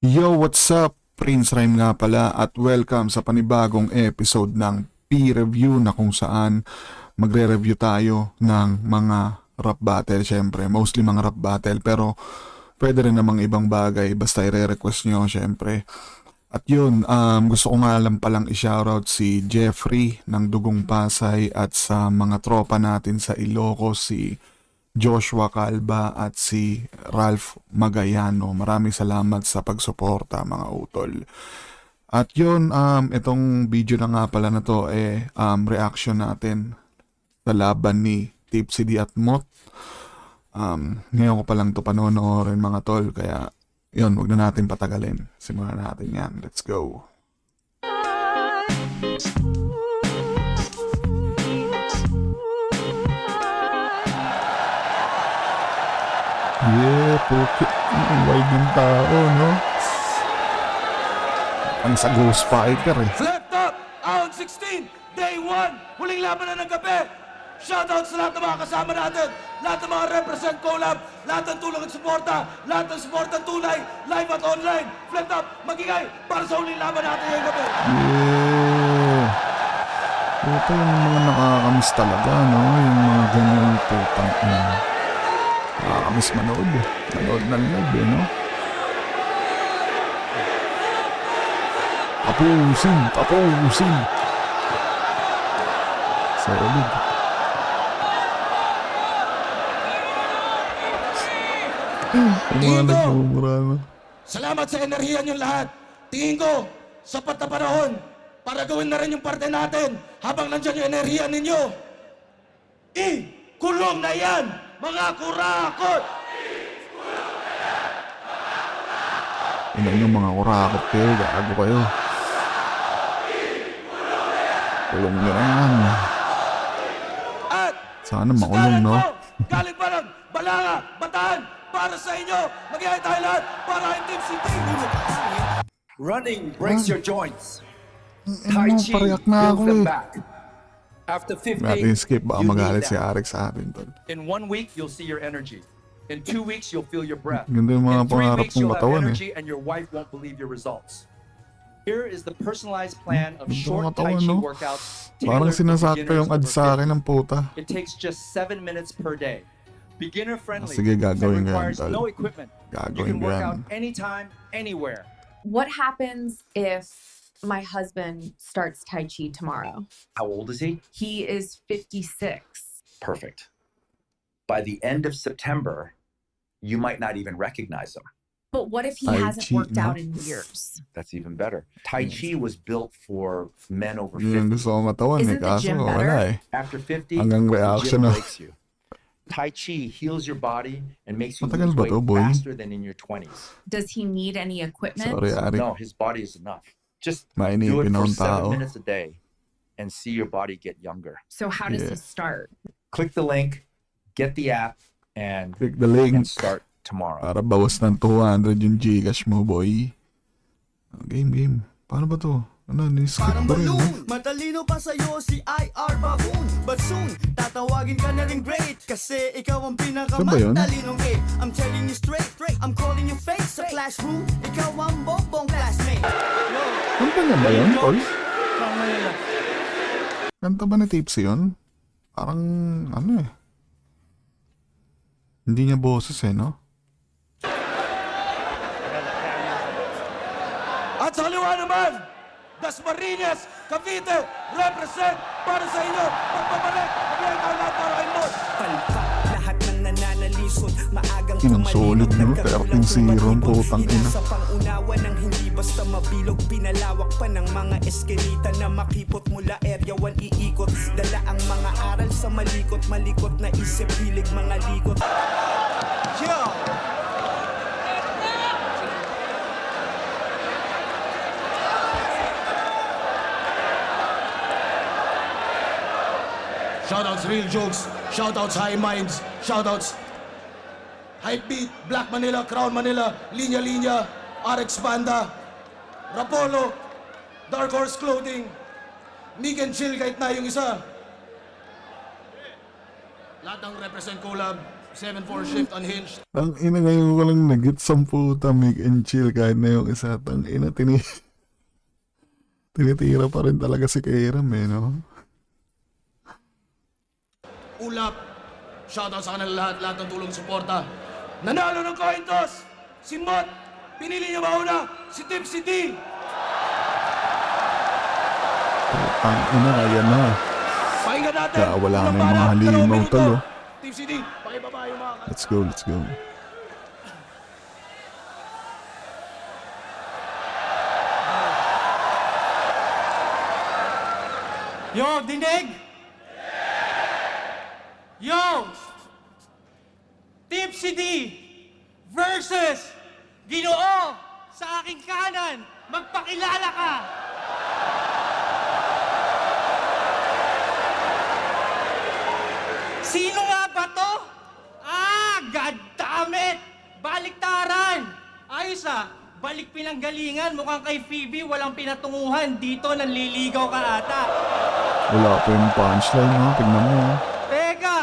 Yo, what's up? Prince Rhyme nga pala at welcome sa panibagong episode ng P-Review na kung saan magre-review tayo ng mga rap battle. Syempre, mostly mga rap battle pero pwede rin namang ibang bagay basta i-request nyo syempre. At yun, gusto ko nga lang palang i-shoutout si Jeffrey ng Dugong Pasay at sa mga tropa natin sa Ilocos, si Joshua Calba at si Ralph Magayano. Maraming salamat sa pagsuporta mga utol. At yun, itong video na nga pala na to reaction natin sa laban ni Tipsy D at Mot. Ngayon ko pa lang to panonoorin mga tol, kaya yun, wag na natin patagalin. Simulan natin yan. Let's go. Yeah, puki. Ang wide ng tao, no? Ang sa Ghost Fighter eh. Left up, round 16, day 1, huling laban na ng gabi. Shoutout sa lahat ng mga kasama natin, lahat ng mga represent collab, lahat ng tulong at suporta, lahat ng suportang tunay, live at online. Flip up, magingay para sa huling laban natin ngayong gabi. Yeah. Ito yung mga nakakamiss talaga, no? Yung mga ganyan putang ina. Nakakamiss manood eh. Manood ng live eh, no? Tapusin. Solid. Yung mga nagmumura na. Salamat sa enerhiya niyong lahat. Tingin ko, sapat na panahon para gawin na rin yung parte natin habang nandyan yung enerhiya ninyo. Kulong na yan, mga kurakot! Inan yung mga kurakot kayo, gago kayo. Kulong nyo na yan. At Sana makulong, no? galing pa ng Balanga, Bataan, para sa inyo. Mag-ihay tayo lahat para ang Team City. Running breaks your joints. Ano, pariyak na ako builds them eh. back. After 50, Natin skip, baka you need magalit si that. Arik sa atin tol. In 1 week, you'll see your energy. In 2 weeks, you'll feel your breath. Ganda yung mga In 3 pangarap weeks, ng you'll have katawan eh. energy and your wife won't believe your results. Here is the personalized plan of Ganda ng short katawan, Tai Chi no? workouts Parang tailored for sinasakto beginners yung ads over sa akin 50. ng puta. It takes just 7 minutes per day. Beginner friendly. Sige, gagawin ko yan, and requires tol. no equipment. You Gagawin can ko work yan. out anytime, anywhere. What happens if my husband starts Tai Chi tomorrow? How old is he? He is 56. Perfect. By the end of September, you might not even recognize him. But what if he Tai hasn't Chi, worked no? out in years? That's even better. Tai Chi was built for men over Yun 50. gusto ko matawan eh, Isn't the kaso gym wala better? eh. After 50, Hanggang the reaction gym na. breaks you. Tai Chi heals your body and makes you Matagal lose ba weight to, boy? faster than in your 20s. Does he need any equipment? Sorry Arik, No, his body is enough. Just do mainipin it for akong 7 tao. minutes a day and see your body get younger. So how does Yeah. he start? Click the link, get the app, and Click the link start tomorrow. para bawas ng 200 yung Gcash mo, boy. Game. Paano ba to? Ano, ni-skip Parang ba rin, no? balloon, matalino pa sa'yo si IR Baboon. But soon, tatawagin ka na rin great. Kasi ikaw ang Saan ba yun? pinakamatalinong gate. I'm telling you straight, I'm calling you fake. Sa classroom, ikaw ang bobong classmate. Kanta niya ba yun, Tol? Kanta ba ni Tipsy yun? Parang, ano eh. Hindi niya boses eh, no? At sa haliwa naman, Dasmariñas, Cavite, represent para sa inyo. Pagpabalik, mag-ihay tayo lahat para kay Mot. Palpak, lahat ng nananalisod. Maagang Inang solid, no? 13-0 ang putang ina. Sa pangunawa ng hindi basta mabilog. Pinalawak pa ng mga eskinita na makipot mula area 1 iikot. Dala ang mga aral sa malikot na isip, hilig mga likot. Shoutouts Real Jokes, shoutouts High Minds, shoutouts Hypebeat, Black Manila, Crown Manila, Linya Linya, RX Banda, Rapolo, Dark Horse Clothing, Meek and Chill kahit na yung isa. Lahat ng represent collab, 7-4 shift unhinged. Ang ina ngayon ko lang nag-get some puta, make and chill kahit na yung isa. Ang ina, tinitira pa rin talaga si Kairam eh, no? Ulap. Shoutout sa kanila lahat ng tulong suporta. Nanalo ng coin toss. Si Mott. Pinili niya mauna. Si Tipsy D. Ang ina, kaya na. Pakinggan natin. Kaya wala Unang na yung mga bala, halimaw dalawang minuto. talo. Tipsy D, pakibaba yung mga... Let's go, let's go. Yo, dinig! Yo! Tipsy D versus Ginoo sa aking kanan. Magpakilala ka! Sino nga ba to? God damn it! Baliktaran! Ayos balik pinanggalingan. Mukhang kay Phoebe walang pinatunguhan. Dito nanliligaw ka ata. Wala pa yung punchline, ha? Tignan mo, ha? Teka,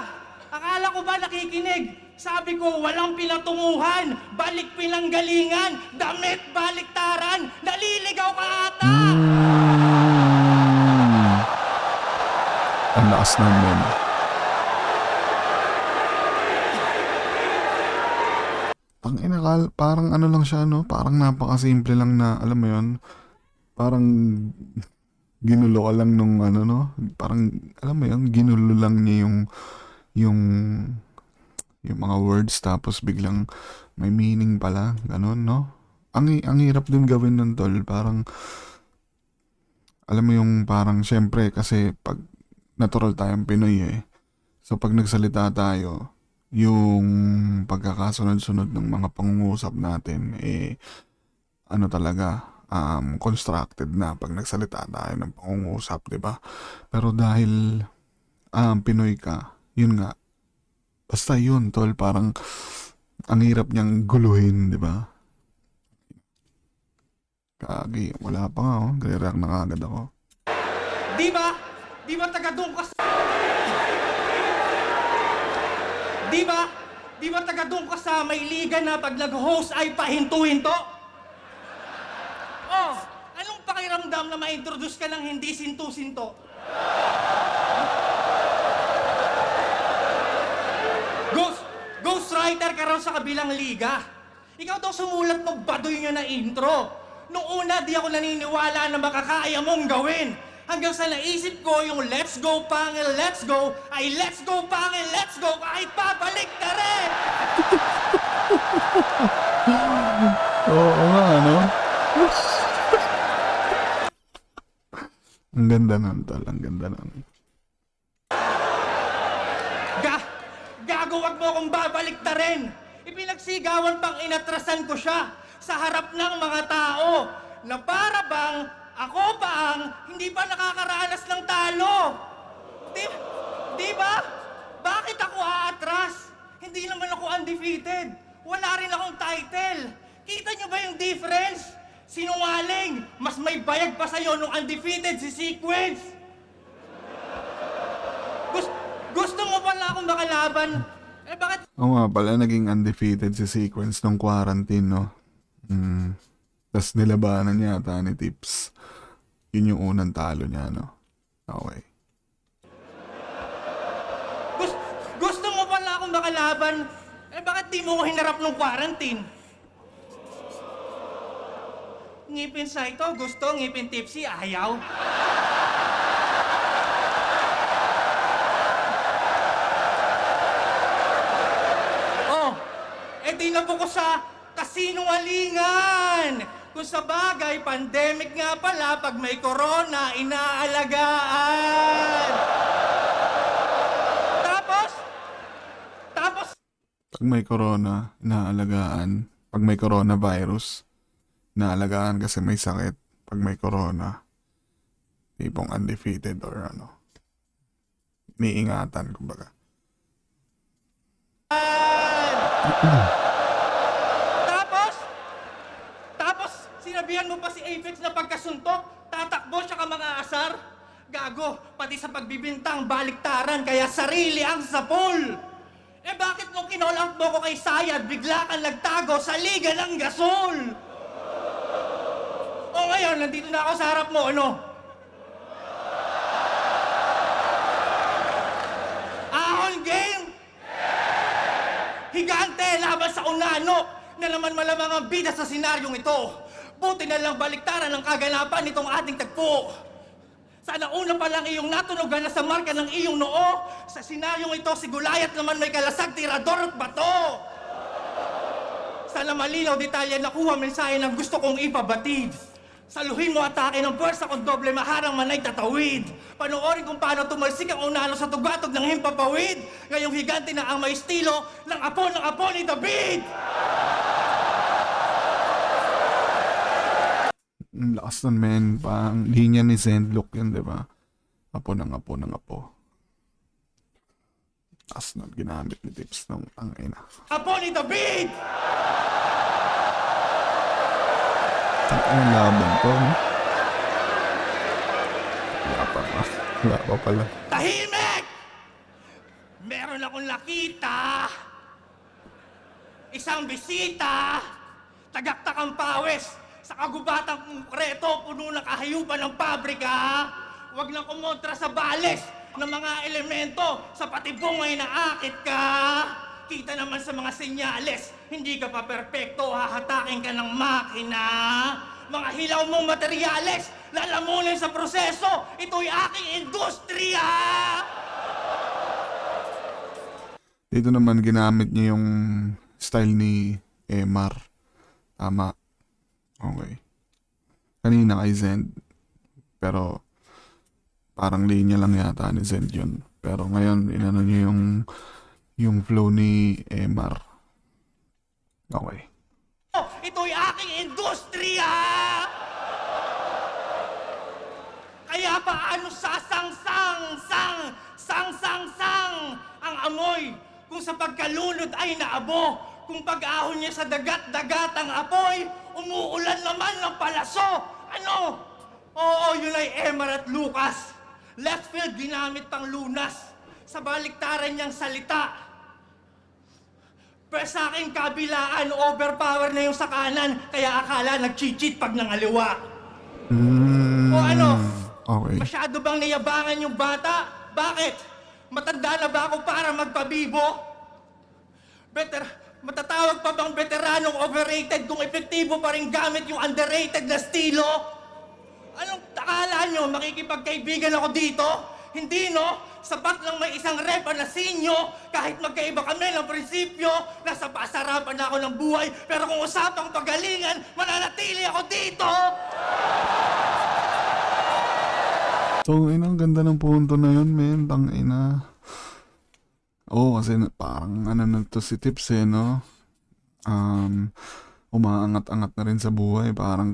akala ko ba nakikinig? Sabi ko, walang pinatunguhan, balik pinanggalingan, damit baliktaran, naliligaw ka ata! Ang lakas namin. Ang inakal, parang ano lang siya, no? Parang napakasimple lang na, alam mo yun, parang ginulo ka lang nung ano, no? Parang, alam mo yun, ginulo lang niya yung mga words tapos biglang may meaning pala, ganun, no? Ang hirap din gawin nun, tol. Parang, alam mo yung parang, syempre, kasi pag natural tayong Pinoy eh. So, pag nagsalita tayo, yung pagkakasunod-sunod ng mga pangungusap natin, eh, ano talaga, constructed na pag nagsalita tayo ng pangungusap, di ba? Pero dahil Pinoy ka, yun nga, basta yun, tol, parang ang hirap niyang guluhin, di ba? Kagi, wala pa nga, oh. Gre-react na kagad ako. Di ba? Di ba taga doon ka sa... Di ba? Di ba taga doon ka sa may liga na pag nag-host ay pahinto-hinto? Oh, anong pakiramdam na ma-introduce ka ng hindi sinto-sinto? Ghostwriter ka raw sa kabilang liga. Ikaw daw sumulat ng baduy niya na intro. Nung una, di ako naniniwala na makakaya mong gawin. Hanggang sa naisip ko yung let's go pangil, let's go, ay let's go pangil, let's go, kahit pabalik na rin! Oo nga, ano? Ang ganda nun, tol. Ang ganda nun. Gago, wag mo akong babalik na rin! Ipinagsigawan pang inatrasan ko siya sa harap ng mga tao na para bang ako pa ang hindi pa nakakaranas ng talo. Di ba? Bakit ako aatras? Hindi naman ako undefeated. Wala rin akong title. Kita nyo ba yung difference? Sinungaling! Mas may bayag pa sa'yo nung undefeated si Sequence! Gusto mo pala akong makalaban? Eh bakit Oo nga pala, naging undefeated si Sequence nung quarantine, no? Tapos nilabanan niya ata ni Tips. Yun yung unang talo niya, no? Okay. Gusto mo pala akong makalaban? Eh bakit di mo ko hinarap nung quarantine? Ngipin sa ito, gusto. Ngipin Tipsy, ayaw. Oh, di na po ko sa kasinungalingan. Kung sa bagay, pandemic nga pala, pag may corona, inaalagaan. Tapos, Pag may corona, inaalagaan. Pag may coronavirus, inaalagaan kasi may sakit. Pag may corona, tipong undefeated or ano. Iniingatan, kumbaga. Tapos, sinabihan mo pa si Apex na pagkasuntok, tatakbo siya ka mga asar. Gago, pati sa pagbibintang baliktaran, kaya sarili ang sapol. Eh bakit nung kinall out mo ko kay Sayad, bigla kang nagtago sa Liga ng Gasol? O ngayon, nandito na ako sa harap mo, ano? Ahon game? Higante laban sa Unano na naman malamang ang bida sa senaryong ito. Buti na lang baliktaran ang kaganapan nitong ating tagpo. Sana una pa lang iyong natunugan na sa marka ng iyong noo. Sa senaryong ito, si Goliath naman may kalasag, tirador at bato. Sana malinaw detalye nakuha mensahe ng gusto kong ipabatid. Saluhin mo atake ng pwersa kung doble maharang manay tatawid. Panoorin kung paano tumalsik ang Unano sa tugatog ng himpapawid. Ngayong higante na ang may estilo ng apo ni David. Ang lakas nun, men. Pang linya ni Zendlock yun, di ba? Apo ng apo ng apo. Lakas nun, ginamit ni Tips ng tangina. Apo ni David! Ang laban to, no? Wala pa ba? Wala pa pala. Tahimik! Meron akong nakita. Isang bisita. Tagaktakang pawis. Sa kagubatang konkreto, puno ng kahayupan ng pabrika. Huwag nang kumontra sa bales ng mga elemento sa patibong ay naakit ka. Kita naman sa mga senyales, hindi ka pa perpekto, hahatakin ka ng makina. Mga hilaw mong materyales, lalamunin sa proseso, ito'y aking industriya! Dito naman ginamit niya yung style ni Emar. Tama. Okay. Kanina kay Zend. Pero parang linya lang yata ni Zend yun. Pero ngayon, inano niya yung flow ni Emar. Okay. Ito'y aking industriya! Kaya paano sang ang amoy kung sa pagkalunod ay naabo, kung pag-ahon niya sa dagat-dagat ang apoy, umuulan naman ng palaso. Ano? Oo, yun ay Emar at Lucas. Left field ginamit pang lunas. Sa baliktaran niyang salita. Pero sa akin kabilaan, overpower na yung sa kanan, kaya akala nag-cheat pag nangaliwa. O ano? Okay. Masyado bang niyabangan yung bata? Bakit? Matanda na ba ako para magpabibo? Matatawag pa bang veteranong overrated kung epektibo pa rin gamit yung underrated na estilo? Anong akala nyo, makikipagkaibigan ako dito? Hindi, no? Sapat lang may isang rep na sinyo, kahit magkaiba kami ng prinsipyo, nasa pasarapan na ako ng buhay, pero kung usapang pagalingan, mananatili ako dito! So, ang ganda ng punto na yun, men. Tangina. Oo, kasi parang ano na to si Tips eh, no? Umaangat-angat na rin sa buhay. Parang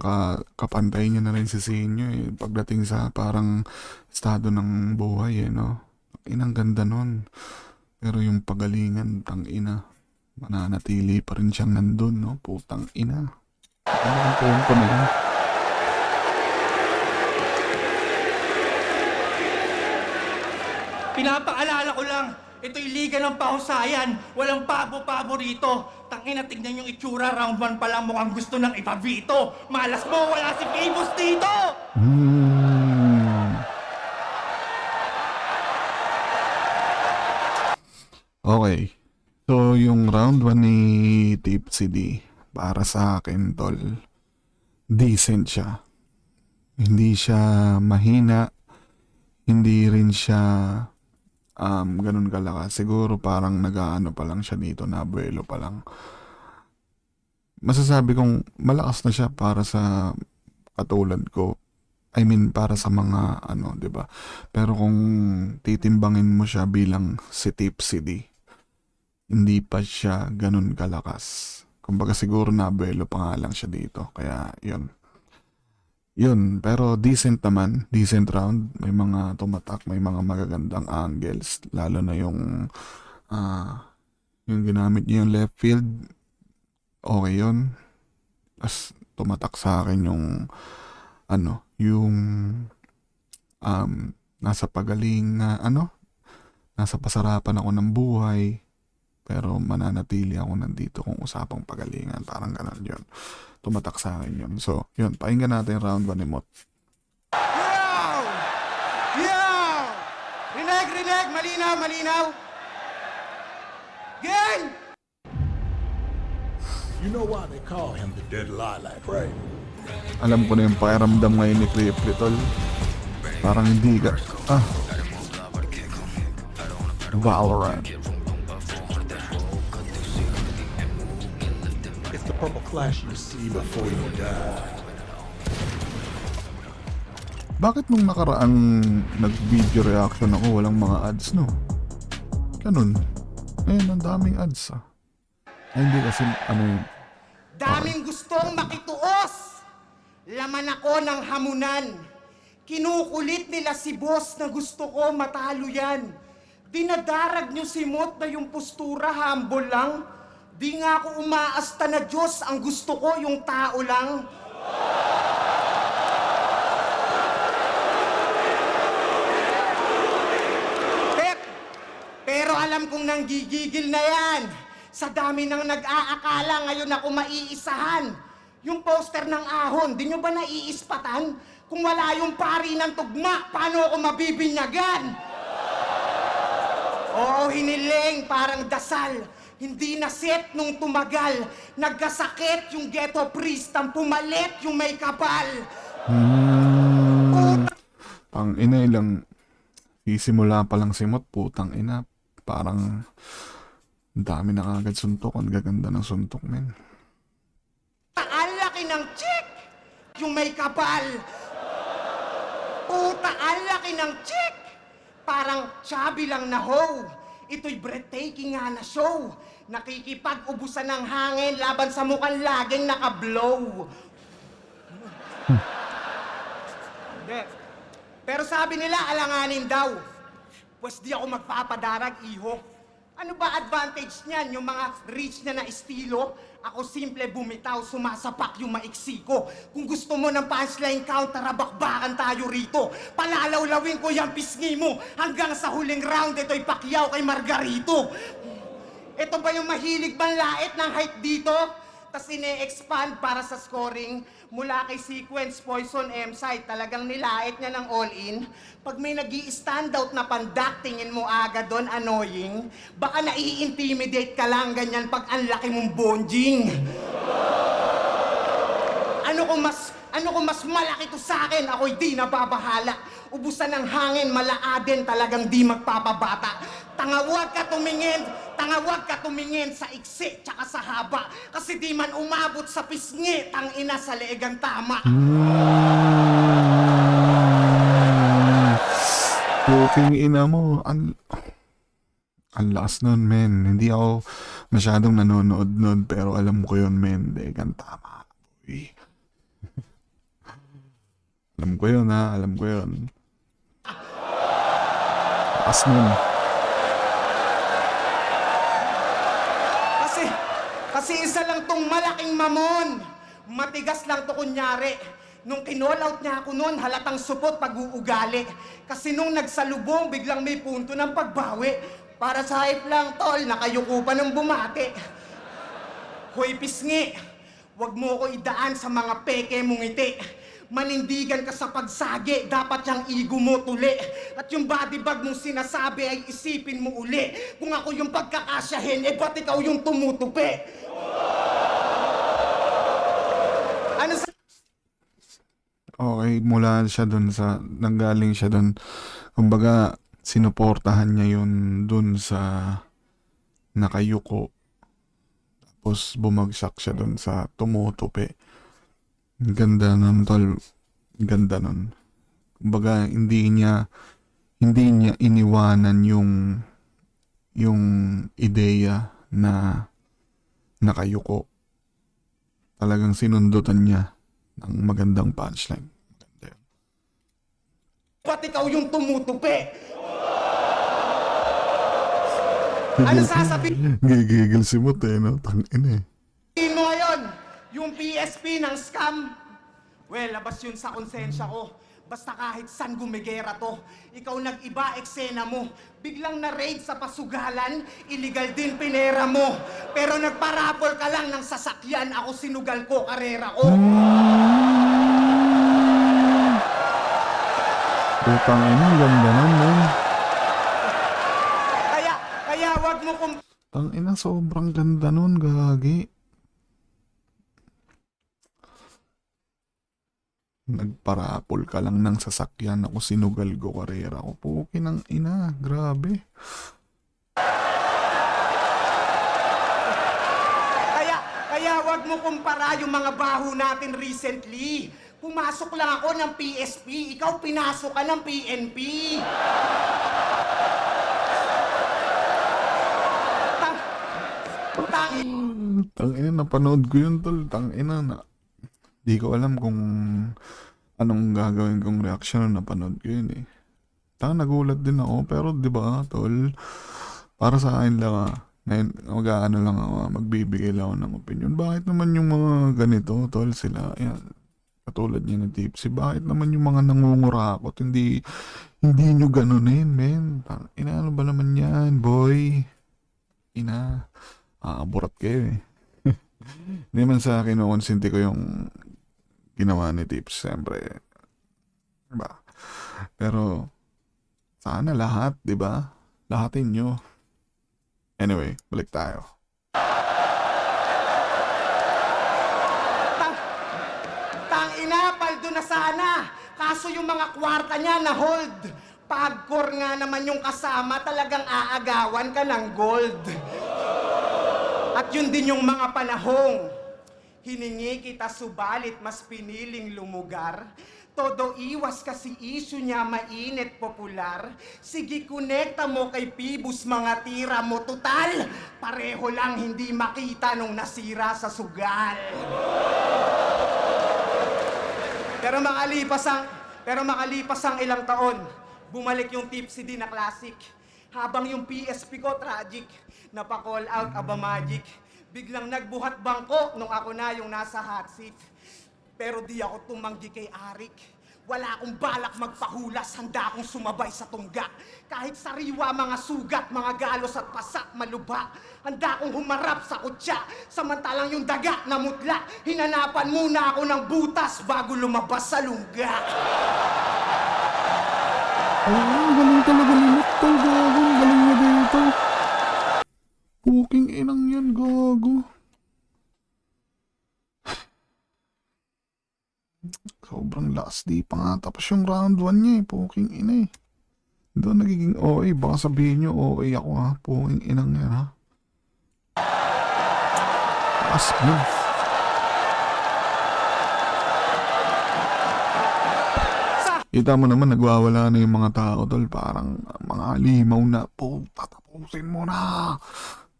kapantay niya na rin si Sinyo eh. Pagdating sa parang estado ng buhay eh, no? Inang ganda nun. Pero yung pagalingan, tangina. Mananatili pa rin siyang nandun, no? Putang ina. Ano ang punto na yun? Pinapaalala ko lang, ito'y liga ng pahusayan. Walang pabo-pabo rito. Tangina, tignan yung itsura. Round 1 pa lang mukhang gusto ng ipabito. Malas mo, wala si Famous dito! Okay. So, yung round 1 ni Tipsy D, para sa akin, tol, decent siya. Hindi siya mahina. Hindi rin siya ganun kalakas. Siguro parang nag-aano pa lang siya dito, na abuelo pa lang. Masasabi kong malakas na siya para sa katulad ko. I mean, para sa mga ano, 'di ba? Pero kung titimbangin mo siya bilang si Tipsy D, hindi pa siya ganun kalakas. Kumbaga siguro na abuelo pa nga lang siya dito. Kaya 'yun. Yun, pero decent naman, decent round. May mga tumatak, may mga magagandang angles. Lalo na yung ginamit niya yung left field. Okay yun. As tumatak sa akin yung yung nasa pagaling nasa pasarapan ako ng buhay. pero mananatili ako nandito kung usapang pagalingan. Parang ganun yun. Tumatak sa akin yun. So, yun. Pakinggan natin round 1 ni Mot. Yo! Yo! Rinig! Malinaw! Gang! You know why they call him the dead lilac, right? Alam ko na yung pakiramdam ngayon ni Clipley, tol. Parang hindi ka... Valorant. It's the purple flash you see before you die. Bakit nung nakaraang nag-video reaction ako, walang mga ads, no? Ganun. Ngayon, ang daming ads, ah. Ay, hindi kasi, Daming gustong makituos. Laman ako ng hamunan. Kinukulit nila si boss na gusto ko matalo yan. Dinadarag nyo si Mot na yung postura humble lang. Di nga ako umaasta na Diyos, ang gusto ko yung tao lang. Pero alam kong nanggigigil na yan. Sa dami ng nag-aakala ngayon ako maiisahan. Yung poster ng ahon, di nyo ba naiispatan? Kung wala yung pari ng tugma, paano ako mabibinyagan? Oo, hiniling, parang dasal. Hindi na set nung tumagal. Nagkasakit yung ghetto priest, ang pumalit yung may kapal. Pang ina ilang sisimula pa lang si Mot, putang ina. Parang dami na kagad suntok. Ang gaganda ng suntok, men. Ang laki ng chick, yung may kapal. Puta, ang laki ng chick. Parang chubby lang na hoe. Ito'y breathtaking nga na show. Nakikipag-ubusan ng hangin laban sa mukhang laging nakablow. Hindi. Pero sabi nila, alanganin daw. Pwes di ako magpapadarag, iho. Ano ba advantage niyan, yung mga rich na estilo? Ako simple bumitaw, sumasapak yung maiksi ko. Kung gusto mo ng punchline count, tara bakbakan tayo rito. Palalawlawin ko yung pisngi mo. Hanggang sa huling round, ito'y Pacquiao kay Margarito. Ito ba yung mahilig manlait ng height dito? Tas ine-expand para sa scoring. Mula kay Sequence, Poison, M-Site, talagang nilait niya ng all-in. Pag may nag-i-standout na pandak, tingin mo agad doon, annoying. Baka nai-intimidate ka lang ganyan pag ang laki mong bonjing. Ano kung mas malaki to sa akin, ako'y di nababahala. Ubusan ng hangin, malaaden, talagang di magpapabata. Tangawag ka tumingin sa iksi tsaka sa haba. Kasi di man umabot sa pisngi, tangina sa leegang tama. Puking ina mo. Ang lakas nun, men. Hindi ako masyadong nanonood nun, pero alam ko yun, men. Degan tama. Uy. Alam ko yun, ha. Alam ko yun. Lakas nun. Kasi isa lang tong malaking mamon. Matigas lang to kunyari. Nung kinall-out niya ako noon, halatang supot pag-uugali. Kasi nung nagsalubong, biglang may punto ng pagbawi. Para sa hype lang, tol, nakayuko pa ng bumati. Hoy, pisngi, wag mo ko idaan sa mga peke mong ngiti. Manindigan ka sa pagsagi, dapat yung ego mo tuli. At yung body bag mong sinasabi ay isipin mo uli. Kung ako yung pagkakasyahin, ba't ikaw yung tumutupi? Ano sa... Okay, mula siya dun sa... Nanggaling siya dun. Kumbaga, sinuportahan niya yun dun sa nakayuko. Tapos bumagsak siya dun sa tumutupi. Ganda nun, tol. Ganda nun. Kumbaga, hindi niya iniwanan yung ideya na nakayuko. Talagang sinundutan niya ng magandang punchline. Maganda yun. Ba't ikaw yung tumutupi? Ano sasabihin Gigigil si Mot eh, no? Tangin eh. mo ngayon? Yung PSP ng scam? Well, labas yun sa konsensya ko. Basta kahit saan gumigera to, ikaw nag-iba eksena mo. Biglang na-raid sa pasugalan, illegal din pinera mo. Pero nagparapol ka lang ng sasakyan, ako sinugal ko, karera ko. Putang ina, ganda nun, men. Kaya wag mo kung Tang ina, sobrang ganda nun, gagi. Nagparapol ka lang ng sasakyan, ako sinugal ko, karera ko. Puki ng ina, grabe. Kaya wag mo kumpara yung mga baho natin recently. Pumasok lang ako ng PSP, ikaw pinasok ka ng PNP. Tang ina, napanood ko yun, tol. Tang ina na. Di ko alam kung anong gagawin kong reaksyon nung napanood ko yun eh. Nagulat din ako, pero di ba, tol, para sa akin lang ngayon, mag-aano lang ako, magbibigay lang ako ng opinion. Bakit naman yung mga ganito, tol, sila, yan, katulad niya ng Tipsy, bakit naman yung mga nangungurakot, hindi nyo ganunin, men. Ina, ano ba naman yan, boy? Ina, aaburat kayo eh. Hindi man sa akin, konsinti ko yung ginawa ni Tips, siyempre. Diba? Pero, sana lahat, diba? Lahatin nyo. Anyway, balik tayo. Tangina, paldo na sana. Kaso yung mga kwarta niya na hold. Pagkor nga naman yung kasama, talagang aagawan ka ng gold. At yun din yung mga panahong hiningi kita subalit mas piniling lumugar. Todo iwas kasi issue niya mainit popular. Sige, konekta mo kay Pibus mga tira mo. Total, pareho lang hindi makita nung nasira sa sugal. Pero makalipas ang ilang taon, bumalik yung Tipsy din na classic. Habang yung PSP ko tragic, napa-call out aba magic. Biglang nagbuhat bangko nung ako na yung nasa hot seat. Pero di ako tumanggi kay Arik. Wala akong balak magpahulas, handa akong sumabay sa tungga. Kahit sariwa mga sugat, mga galos at pasak, maluba. Handa akong humarap sa kutya. Samantalang yung daga na mutla, hinanapan muna ako ng butas bago lumabas sa lungga. Ang galing talaga ni Tol, gago. Ang galing niya dito. Puking inang yan, gago. Sobrang last day pa nga. Tapos yung round 1 niya eh. Puking ina eh. Doon nagiging OA. Baka sabihin nyo OA ako ha. Puking inang yan ha. Taas mo. Kita mo naman nagwawala na yung mga tao tol. Parang mga limaw na. Puta, tapusin mo na.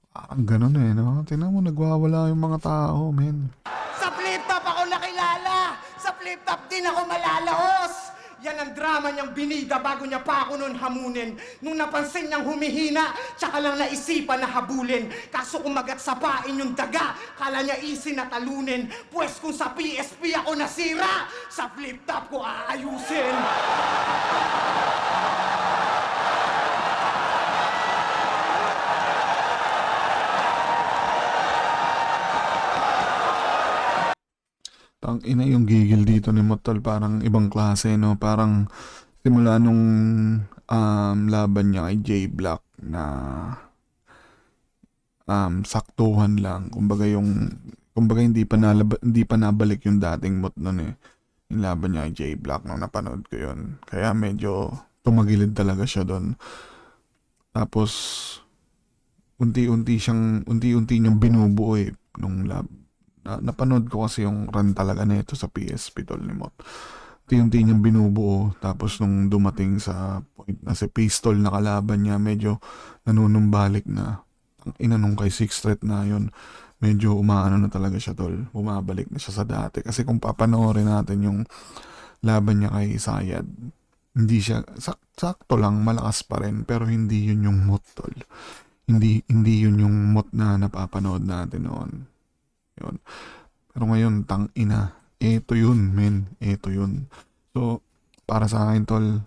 Parang ganun eh no. Tingnan mo nagwawala yung mga tao men. Sa flip-top ako nakilala! Sa flip-top din ako malalaos! Yan ang drama niyang binida bago niya pa ako nun hamunin. Nung napansin niyang humihina, tsaka lang naisipan na habulin. Kaso kumagat sa pain yung daga, kala niya easy na talunin. Pwes kung sa PSP ako nasira, sa flip-top ko aayusin. Tang ina yung gigil dito ni Motol parang ibang klase no, parang simula nung laban niya kay J Black na saktuhan lang, kumbaga hindi pa nabalik yung dating Mot nun eh, yung laban niya kay J Black nung napanood ko yun, kaya medyo tumagilid talaga siya doon. Tapos unti-unti niyang binubuo eh nung napanood ko kasi yung run talaga nito sa PSP tol ni Mot. Unti-unti niyang binubuo, tapos nung dumating sa point na si Pistol na kalaban niya, medyo nanunumbalik na. Ang ina nung kay Sixth Threat na yun, medyo umaano na talaga siya tol. Bumabalik na siya sa dati. Kasi kung papanoorin natin yung laban niya kay Sayad, hindi siya, sakto lang, malakas pa rin, pero hindi yun yung Mot tol. Hindi yun yung Mot na napapanood natin noon. Yun. Pero ngayon, tang ina, eto yun, men. Eto yun. So, para sa akin, tol,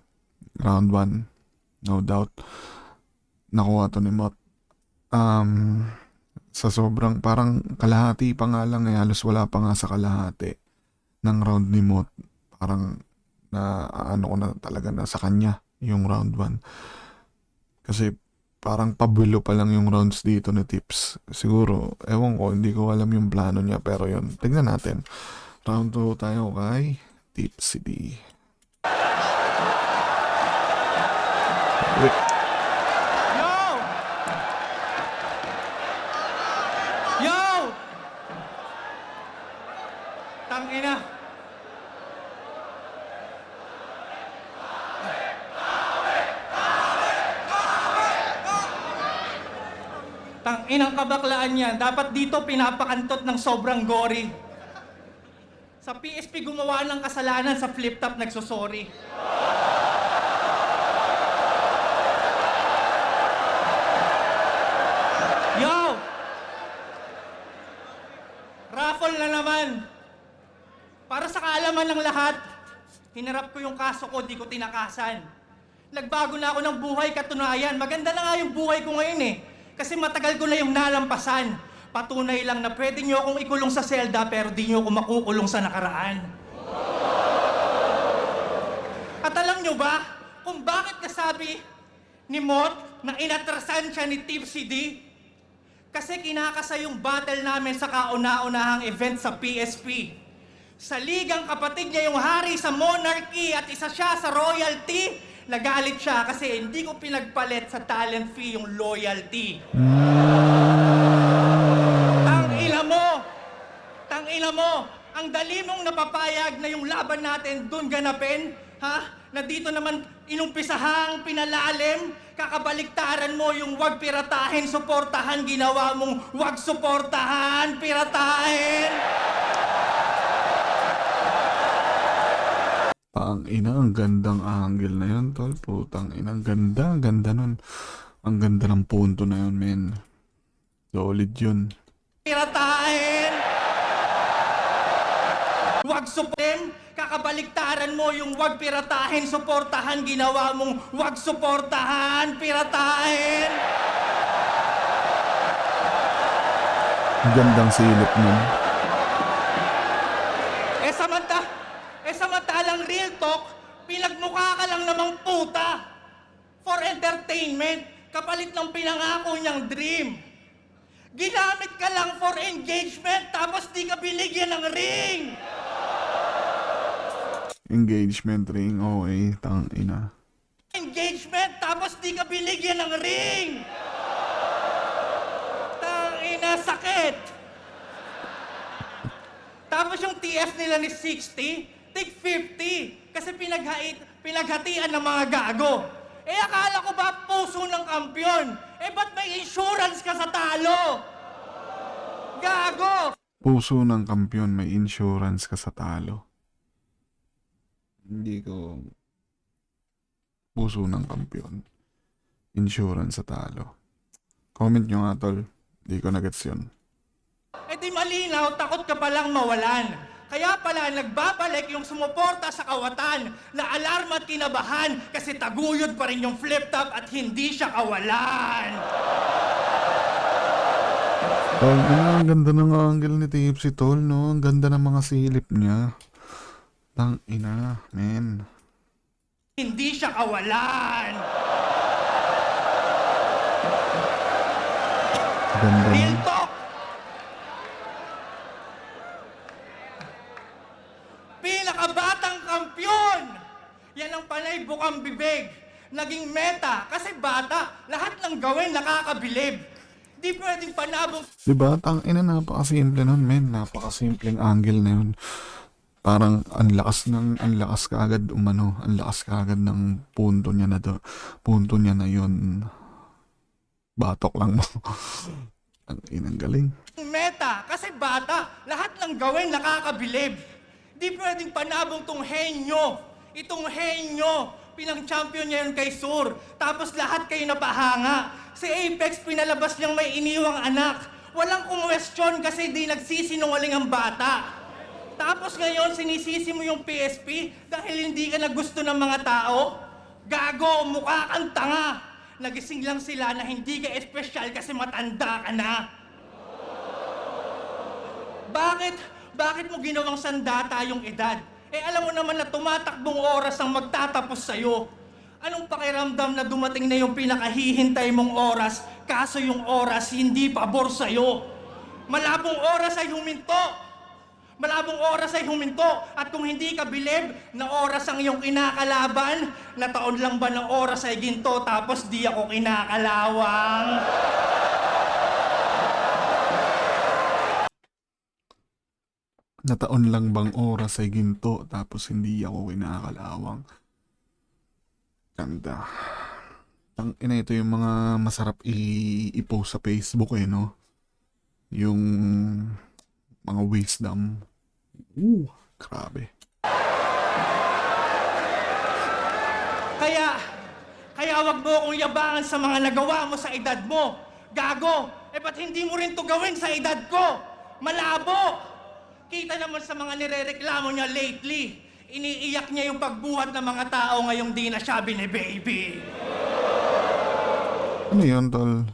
round 1, no doubt, nakuha to ni Mot. Sa sobrang, parang kalahati pa nga lang, halos wala pa nga sa kalahati ng round ni Mot. Parang, ano ko na talaga na sa kanya, yung round 1. Kasi, parang pabulo pa lang yung rounds dito ni Tips. Siguro, ewan ko, hindi ko alam yung plano niya, pero yun, tignan natin. Round 2 tayo kay Tipsy D. Wait. Yo! Yo! Tangina. Tanginang kabaklaan yan. Dapat dito pinapakantot ng sobrang gory. Sa PSP gumawa ng kasalanan, sa flip top nagsosorry. Yo! Raffle na naman. Para sa kaalaman ng lahat, hinarap ko yung kaso ko, di ko tinakasan. Nagbago na ako ng buhay, katunayan. Maganda na nga yung buhay ko ngayon eh. Kasi matagal ko na yung nalampasan. Patunay lang na pwede nyo akong ikulong sa selda pero di nyo ako makukulong sa nakaraan. At alam nyo ba kung bakit nasabi ni Mot na inatrasan siya ni Tipsy D? Kasi kinakasa yung battle namin sa kauna-unahang event sa PSP. Sa ligang kapatid niya yung hari sa monarchy at isa siya sa royalty, nagalit siya kasi hindi ko pinagpalit sa talent fee yung loyalty. Tangina mo, ang dali mong napapayag na yung laban natin dun ganapin, ha? Na dito naman inumpisahang pinalalim, kakabaliktaran mo yung wag piratahin, suportahan, ginawa mong wag suportahan, piratahin. Ang ina, ang gandang angle na yun, tol. Putang ina, ang ganda nun. Ang ganda ng punto na yun, men. Solid yun. Piratahin! Wag suportahan, kakabaliktaran mo yung wag piratahin, suportahan, ginawa mong wag suportahan, piratahin! Ang gandang silip nun. Samantalang real talk, pinagmukha ka lang namang puta. For entertainment, kapalit ng pinangako niyang dream. Ginamit ka lang for engagement, tapos di ka binigyan ng ring. Engagement ring, okay, tang ina. Engagement, tapos di ka binigyan ng ring. Tang ina, sakit. Tapos yung TF nila ni 60, tig 50. Kasi pinaghatian ng mga gago. Eh akala ko ba puso ng kampyon? Eh ba't may insurance ka sa talo? Gago! Puso ng kampyon, may insurance ka sa talo. Hindi ko... Puso ng kampyon. Insurance sa talo. Comment nyo nga, tol. Hindi ko nagets yun. Eh di malinaw, takot ka palang mawalan. Kaya pala nagbabalik yung sumuporta sa kawatan na alarma at kinabahan kasi taguyod pa rin yung flip top at hindi siya kawalan. Tol, ang ganda ng angle ni Tipsy, tol, no? Ang ganda ng mga silip niya. Tang ina, men. Hindi siya kawalan. Ganda Real nun. talk. Pinakabatang kampyon. Yan ang panay bukang bibig. Naging meta kasi bata. Lahat ng gawin nakakabilib. Di pwedeng panabong Diba? Tang ina, napakasimple nun, men. Napakasimpleng angle na yun. Parang ang lakas ka agad umano. Ang lakas ka agad ng punto niya na do. Punto niya na yun. Batok lang mo. Ang inang galing. meta kasi bata. Lahat ng gawin nakakabilib. Di pwedeng panabong tong henyo. Itong henyo. Pinang-champion niya yun kay Sur. Tapos lahat kayo napahanga. Si Apex pinalabas niyang may iniwang anak. Walang kumwestiyon kasi di nagsisinungaling ang bata. Tapos ngayon, sinisisi mo yung PSP dahil hindi ka na gusto ng mga tao? Gago, mukha kang tanga. Nagising lang sila na hindi ka espesyal kasi matanda ka na. Bakit mo ginawang sandata yung edad? Eh alam mo naman na tumatakbong oras ang magtatapos sa'yo. Anong pakiramdam na dumating na yung pinakahihintay mong oras, kaso yung oras hindi pabor sa'yo? Malabong oras ay huminto! Malabong oras ay huminto. At kung hindi ka bilib na oras ang iyong kinakalaban, na taon lang ba ng oras ay ginto tapos di ako kinakalawang? Nataon lang bang oras ay ginto tapos hindi ako kinakalawang. Ganda. Ina, ito yung mga masarap i-post sa Facebook eh, no? Yung mga wisdom. Grabe. Kaya wag mo akong yabangan sa mga nagawa mo sa edad mo. Gago, eh ba't hindi mo rin to gawin sa edad ko? Malabo! Kita naman sa mga nirereklamo niya lately. Iniiyak niya yung pagbuhat ng mga tao ngayong di na siya bine-baby. Ano yun, tol?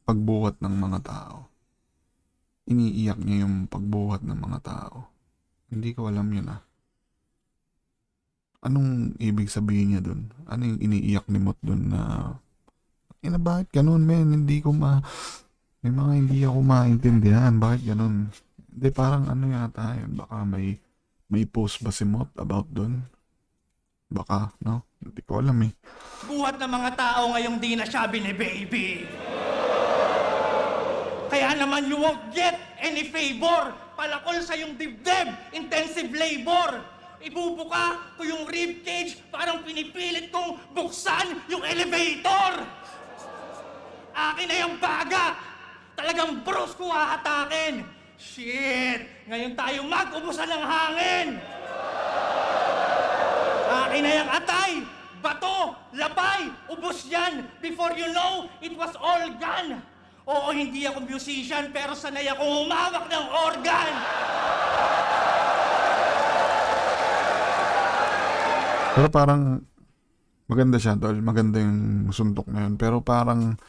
Pagbuhat ng mga tao. Iniiyak niya yung pagbuhat ng mga tao. Hindi ko alam yun, ah. Anong ibig sabihin niya dun? Ano yung iniiyak ni Mot dun na... Ina, bakit ganun, men? Hindi ko may mga hindi ako maintindihan. Bakit ganun? Hindi, parang ano yata yun. Baka may post ba si Mot about dun? Baka, no? Hindi ko alam eh. Buhat ng mga tao ngayong di na siya bine-baby. Kaya naman you won't get any favor. Palakol sa yung dibdib, intensive labor. Ibubuka ko yung ribcage, parang pinipilit kong buksan yung elevator. Akin na yung baga. Talagang bros ko hahatakin. Shit! Ngayon tayo mag-ubusan ng hangin. Akin na yung atay, bato, lapay, ubos yan. Before you know, it was all gone. Oo, hindi ako musician, pero sanay akong humawak ng organ. Pero parang maganda siya, tol. Maganda yung suntok na yun. Pero parang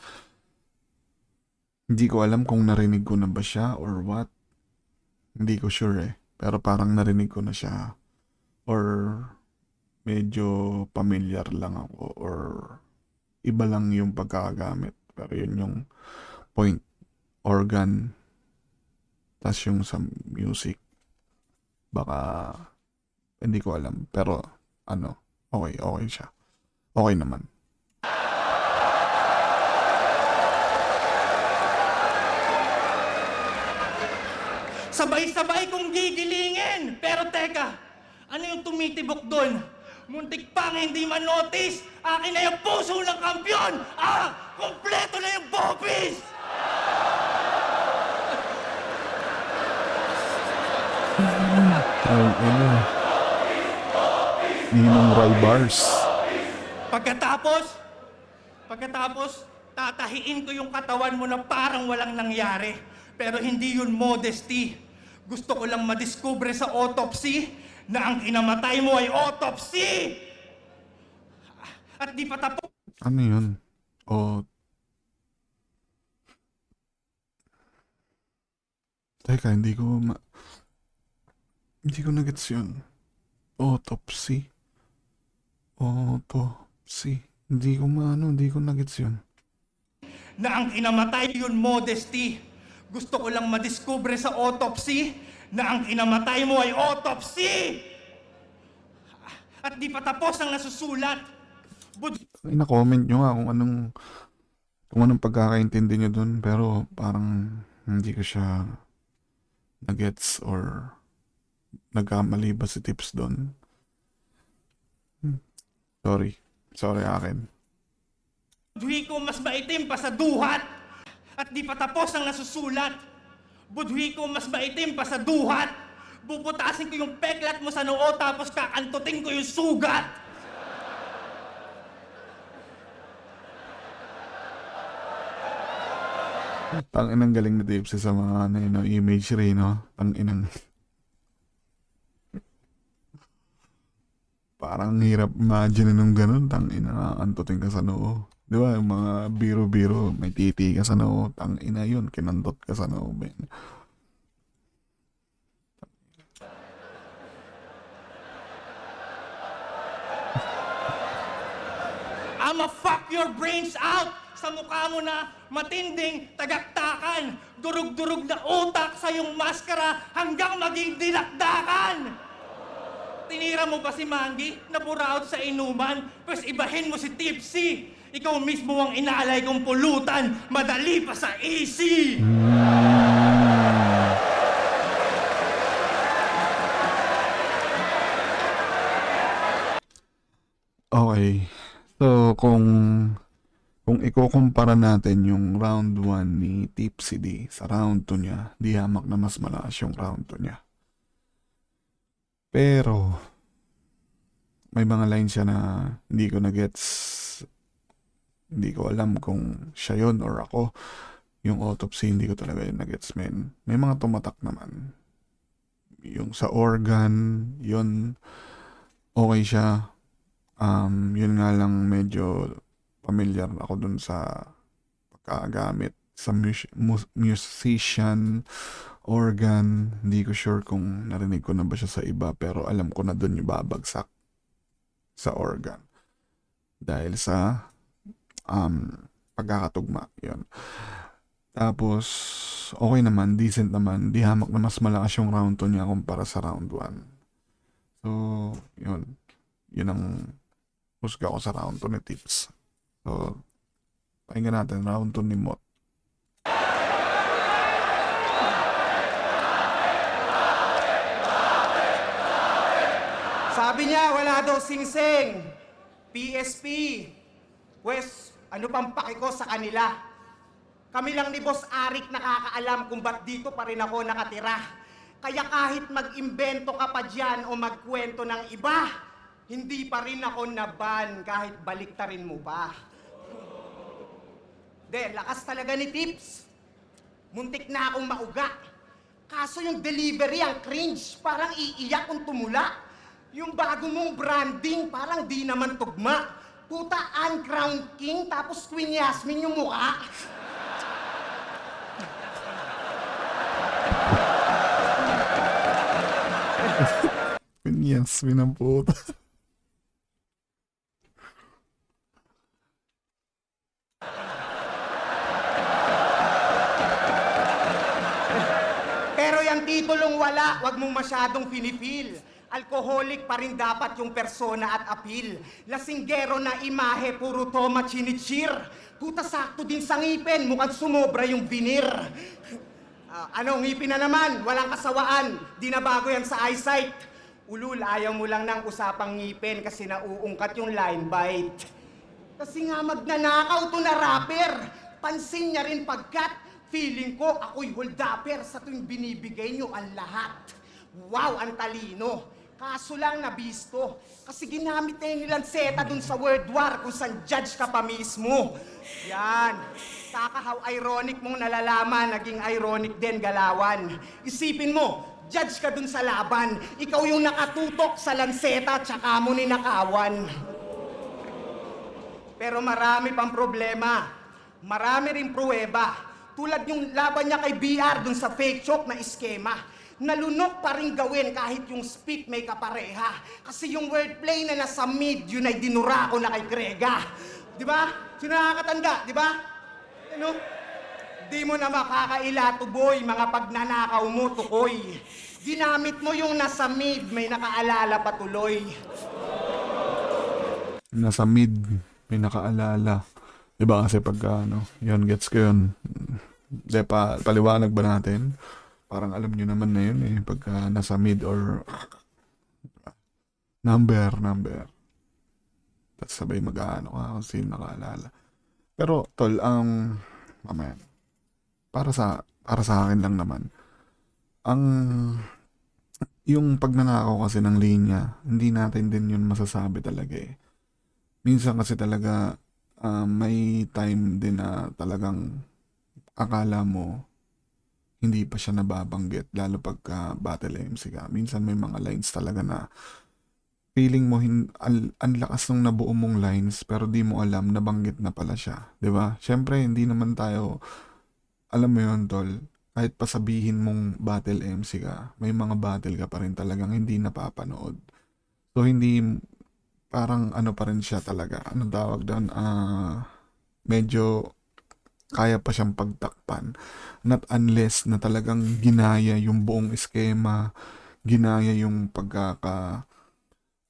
hindi ko alam kung narinig ko na ba siya or what. Hindi ko sure eh. Pero parang narinig ko na siya. Or medyo familiar lang ako. Or iba lang yung pagkakagamit. Pero yun yung point. Organ. Tas yung sa music. Baka hindi ko alam. Pero ano, okay siya. Okay naman. Sabay-sabay kong gigilingin. Pero teka, ano yung tumitibok doon? Muntik pang hindi man-notice. Akin na yung puso ng kampyon. Kompleto na yung bopis. Ay, ano. Ninong Rybars. Pagkatapos, tatahiin ko yung katawan mo na parang walang nangyari. Pero hindi yun modesty. Gusto ko lang madiskubre sa autopsy na ang kinamatay mo ay autopsy! At di pa tapos. Ano yun? Teka, hindi ko nagets yun. Autopsy. Hindi ko nagets yun. Na ang kinamatay yun modesty. Gusto ko lang madiskubre sa autopsy na ang kinamatay mo ay autopsy! At di pa tapos ang nasusulat. Ina-comment nyo nga kung anong pagkakaintindi nyo dun, pero parang hindi ko siya nagets or nagkamali ba si Tips dun. Sorry akin. Budwi ko mas maitim pa sa duhat. At di pa tapos ang nasusulat. Budwi ko mas maitim pa sa duhat. Bubutasin ko yung peklat mo sa noo tapos kakantutin ko yung sugat. Tanginang galing na Tips sa mga imagery, no? Tanginang. Parang hirap imagine nung ganun, tangina, antutin ka sa noo. Di ba, yung mga biro-biro, may titi ka sa noo, tangina yun, kinantot ka sa noo, ben. I'ma fuck your brains out sa mukha mo na matinding tagaktakan. Durug-durug na utak sa iyong maskara hanggang maging dinakdakan. Tinira mo pa si Mangi na buraot sa inuman, pwes ibahin mo si Tipsy. Ikaw mismo ang inaalay kong pulutan, madali pa sa easy. Okay. So, kung ikukumpara natin yung round 1 ni Tipsy D sa round 2 niya, di hamak na mas malakas yung round 2 niya. Pero, may mga lines siya na hindi ko na-gets. Hindi ko alam kung siya yun or ako. Yung autopsy, hindi ko talaga yun na-gets, men. May mga tumatak naman. Yung sa organ, yun, okay siya. Yun nga lang medyo familiar ako dun sa pagkagamit sa musician organ. Hindi ko sure kung narinig ko na ba siya sa iba, pero alam ko na dun yung babagsak sa organ dahil sa pagkakatugma. Yun. Tapos okay naman, decent naman, di hamak na mas malakas yung round 2 niya kumpara sa round 1. So yun ang husga ko sa round 2 ni Tips. So, pakinggan natin round 2 ni Mot. Sabi niya, wala daw singsing. PSP. Pwes, ano pang paki ko sa kanila? Kami lang ni Boss Arik nakakaalam kung ba't dito pa rin ako nakatira. Kaya kahit mag-imbento ka pa dyan o magkwento ng iba, hindi pa rin ako naban kahit baliktarin mo pa. Lakas talaga ni Tips. Muntik na akong mauga. Kaso yung delivery ang cringe, parang iiyak kung tumula. Yung bago mong branding, parang di naman tugma. Puta, Crown King, tapos Queen Yasmin yung mukha. Yasmin ang puta. Pero yung titulong wala, wag mong masyadong pinipil. Alcoholic pa rin dapat yung persona at appeal. Lasinggero na imahe, puro toma chinichir. Puta, sakto din sa ngipin, mukhang sumobra yung vinir. Ano, ngipin na naman, walang kasawaan. Di na bago yan sa eyesight. Ulul, ayaw mo lang ng usapang ngipin kasi nauungkat yung line bite. Kasi nga magnanakaw to na rapper. Pansin niya rin pagkat feeling ko ako'y holdapper sa tuwing binibigay niyo ang lahat. Wow, ang talino. Kaso lang nabisto. Kasi ginamit na nilang seta dun sa World War kung saan judge ka pa mismo. Yan. Saka how ironic mong nalalaman, naging ironic din galawan. Isipin mo, judge ka dun sa laban. Ikaw yung nakatutok sa lanseta tsaka mo ninakawan. Pero marami pang problema. Marami rin pruweba. Tulad yung laban niya kay BR dun sa fake choke na iskema. Nalunok pa rin gawin kahit yung spit may kapareha. Kasi yung wordplay na nasa mid, yun ay dinura ko na kay Grega. Di ba? Sino nakakatanda, di ba? Ano? Di mo na makakaila, tuboy, mga pagnanakaw mo, tukoy. Ginamit mo yung nasa mid, may nakaalala patuloy. Nasa mid, may nakaalala. Diba kasi pagka, yun, gets ko yun. De, paliwanag ba natin? Parang alam nyo naman na yun eh, pagka nasa mid or number. Tapos sabay mag-ano ka kung sino nakaalala. Pero, tol, mamaya, para sa akin lang naman, yung pagnanakaw kasi ng linya, hindi natin din yun masasabi talaga eh. Minsan kasi talaga, may time din na talagang akala mo, hindi pa siya nababanggit, lalo pagka battle MC ka. Minsan may mga lines talaga na feeling mo ang lakas ng nabuo mong lines pero di mo alam nabanggit na pala siya, 'di ba? Syempre hindi naman tayo, alam mo 'yon, tol. Kahit pa sabihin mong battle MC ka, may mga battle ka pa rin talagang hindi napapanood. So hindi, parang ano pa rin siya talaga. Anong tawag doon? Medyo kaya pa siyang pagtakpan. Not unless na talagang ginaya yung buong eskema, ginaya yung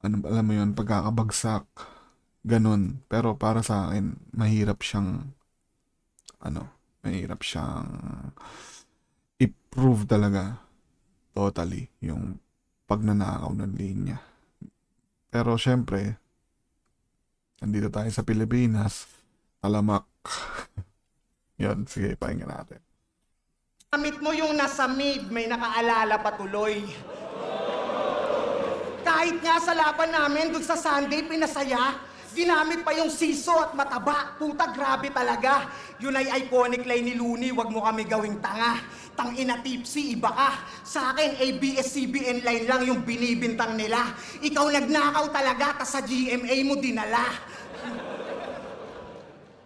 alam mo yun, pagkakabagsak, ganun. Pero para sa akin, mahirap siyang i-prove talaga totally yung pagnanakaw ng linya. Pero syempre, nandito tayo sa Pilipinas, talamak. Yan, sige, pakinggan natin. Gamit mo yung nasa mid, may nakaalala pa tuloy. Kahit nga sa laban namin, dun sa Sunday, pinasaya, ginamit pa yung siso at mataba. Puta, grabe talaga. Yun ay iconic line ni Looney, wag mo kami gawing tanga. Tangina tipsy, iba ka. Sa akin, ABS-CBN line lang yung binibintang nila. Ikaw nagnakaw talaga, tas sa GMA mo dinala.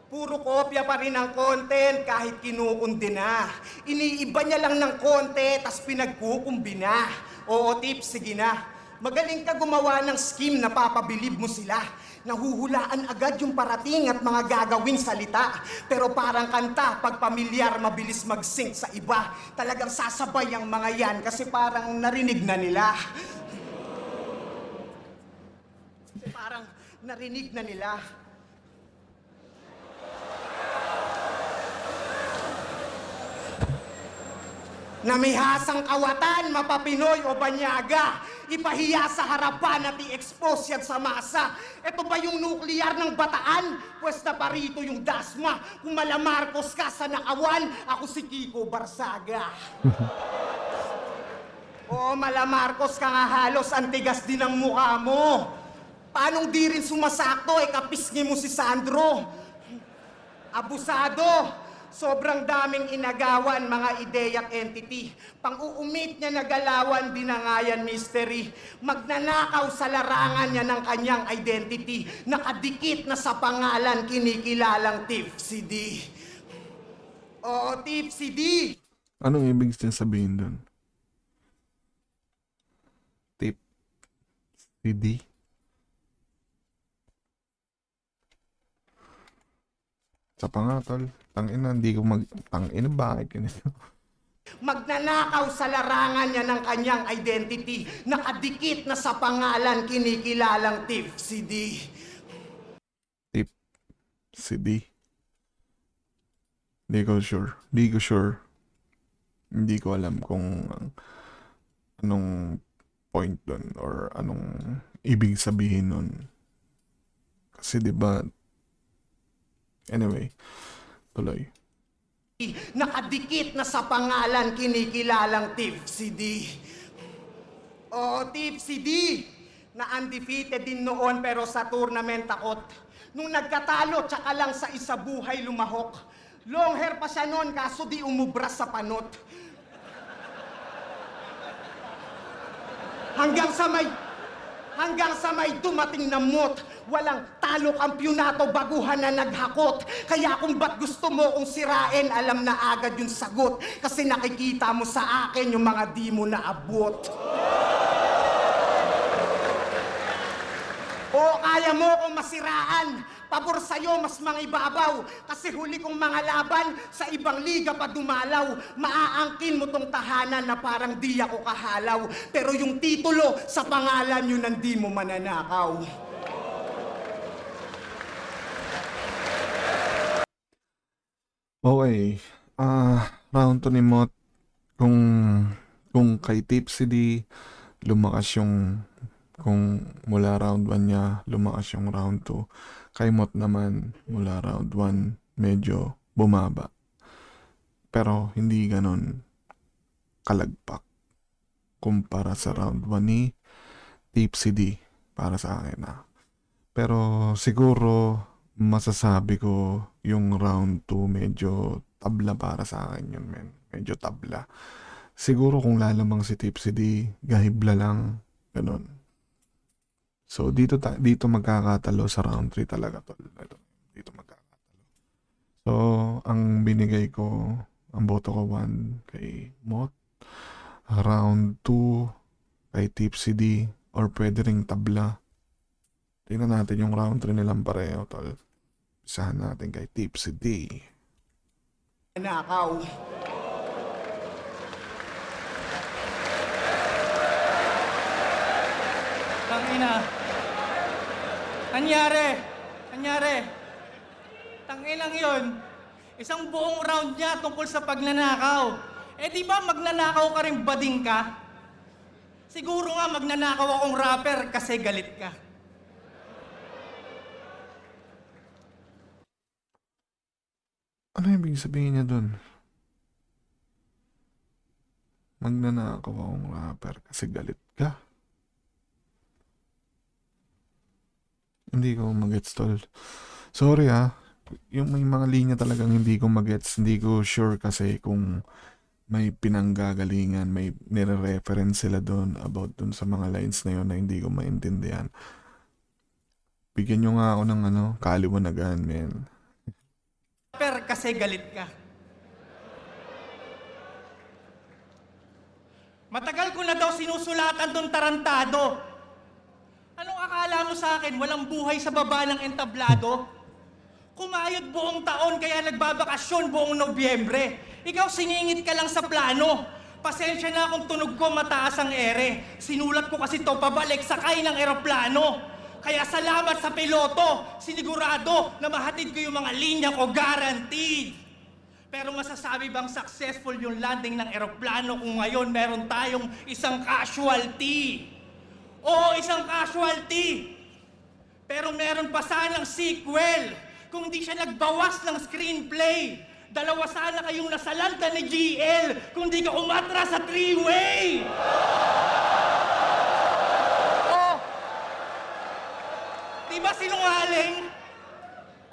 Puro kopya pa rin ang content kahit kinukundi na. Iniiba niya lang ng konti, tas pinagkukumbina. Oo, tips, sige na. Magaling ka gumawa ng scheme na papabilib mo sila. Nahuhulaan agad yung parating at mga gagawing salita. Pero parang kanta, pag pamilyar, mabilis mag-sync sa iba. Talagang sasabay ang mga yan kasi parang narinig na nila. Kasi parang narinig na nila. Namihasang kawatan, mapapinoy o banyaga. Ipahiya sa harapan at i-expose yan sa masa. Ito ba yung nuklear ng Bataan? Pwes na parito yung dasma. Kung malamarcos ka sa nakawan, ako si Kiko Barsaga. Oo, malamarcos ka nga halos, antigas din ang mukha mo. Paanong di rin sumasakto, kapisngi mo si Sandro? Abusado. Sobrang daming inagawan, mga ideya at entity. Pang-uumit niya na galawan, dinangayan mystery. Magnanakaw sa larangan niya ng kanyang identity. Nakadikit na sa pangalan, kinikilalang Tipsy D. Oo, Tipsy D. Anong ibig sabihin doon? Tip CD? Sa pangatol. Tangina, hindi ko tangina, bakit ganito? Magnanakaw sa larangan niya ng kanyang identity. Nakadikit na sa pangalan, kinikilalang Tipsy D. Tip CD? Hindi ko sure. Hindi ko alam kung anong point doon or anong ibig sabihin nun. Kasi diba, anyway, tuloy. Nakadikit na sa pangalan, kinikilalang Tipsy D. Oo, Tipsy D. Na undefeated din noon pero sa tournament takot. Nung nagkatalo, tsaka lang sa isa buhay lumahok. Long hair pa siya noon kaso di umubras sa panot. Hanggang sa may dumating na mot. Walang talo kampyonato, baguhan na naghakot. Kaya kung ba't gusto mo kong sirain, alam na agad yung sagot. Kasi nakikita mo sa akin yung mga di mo naabot. O kaya mo kong masiraan. Pabor sa'yo, mas mangibabaw. Kasi huli kong mga laban, sa ibang liga pa dumalaw. Maaangkin mo tong tahanan na parang di ako kahalaw. Pero yung titulo, sa pangalan yun nandi mo mananakaw. Okay. Round 2 ni Mot. Kung kay Tipsy D, lumakas yung, kung mula round 1 niya, lumakas yung round 2. Kay Mot naman, mula round 1, medyo bumaba. Pero hindi ganon kalagpak kumpara sa round 1 ni Tipsy D para sa akin. Pero siguro masasabi ko yung round 2 medyo tabla para sa akin yun, men. Medyo tabla. Siguro kung lalamang si Tipsy D, gahibla lang, ganon. So dito magkakatalo sa round 3 talaga tol. Dito magkakatalo. So ang binigay ko, ang boto ko 1 kay Mot, round 2 kay Tipsy D, or pwede ring tabla. Tingnan natin yung round 3 nilang pareho tol. Isahan natin kay Tipsy D. Nakaw. Tangina. Anyari. Tanginang yun. Isang buong round niya tungkol sa pagnanakaw. Eh di ba magnanakaw ka rin bading ka? Siguro nga magnanakaw akong rapper kasi galit ka. Ano ibig sabihin niya dun? Magnanakaw akong rapper kasi galit ka? Hindi ko magets tol. Sorry yung may mga linya talagang hindi ko magets. Hindi ko sure kasi kung may pinanggagalingan, may nire-reference sila doon about doon sa mga lines na yun na hindi ko maintindihan. Bigyan nyo nga ako ng kaliwanagan, men. Rapper kasi galit ka. Matagal ko na daw sinusulatan doon tarantado. Anong akala mo sa akin? Walang buhay sa baba ng entablado? Kumayod buong taon kaya nagbabakasyon buong Nobyembre. Ikaw siningit ka lang sa plano. Pasensya na kung tunog ko mataas ang ere. Sinulat ko kasi to pabalik sakay ng eroplano. Kaya salamat sa piloto. Sinigurado na mahatid ko yung mga linya ko, guaranteed. Pero masasabi bang successful yung landing ng eroplano kung ngayon meron tayong isang casualty? Oo, isang casualty. Pero meron pa sanang sequel kung di siya nagbawas ng screenplay. Dalawa sana kayong nasalanta ni GL kung di ka umatra sa three-way. Oh, di ba sinungaling?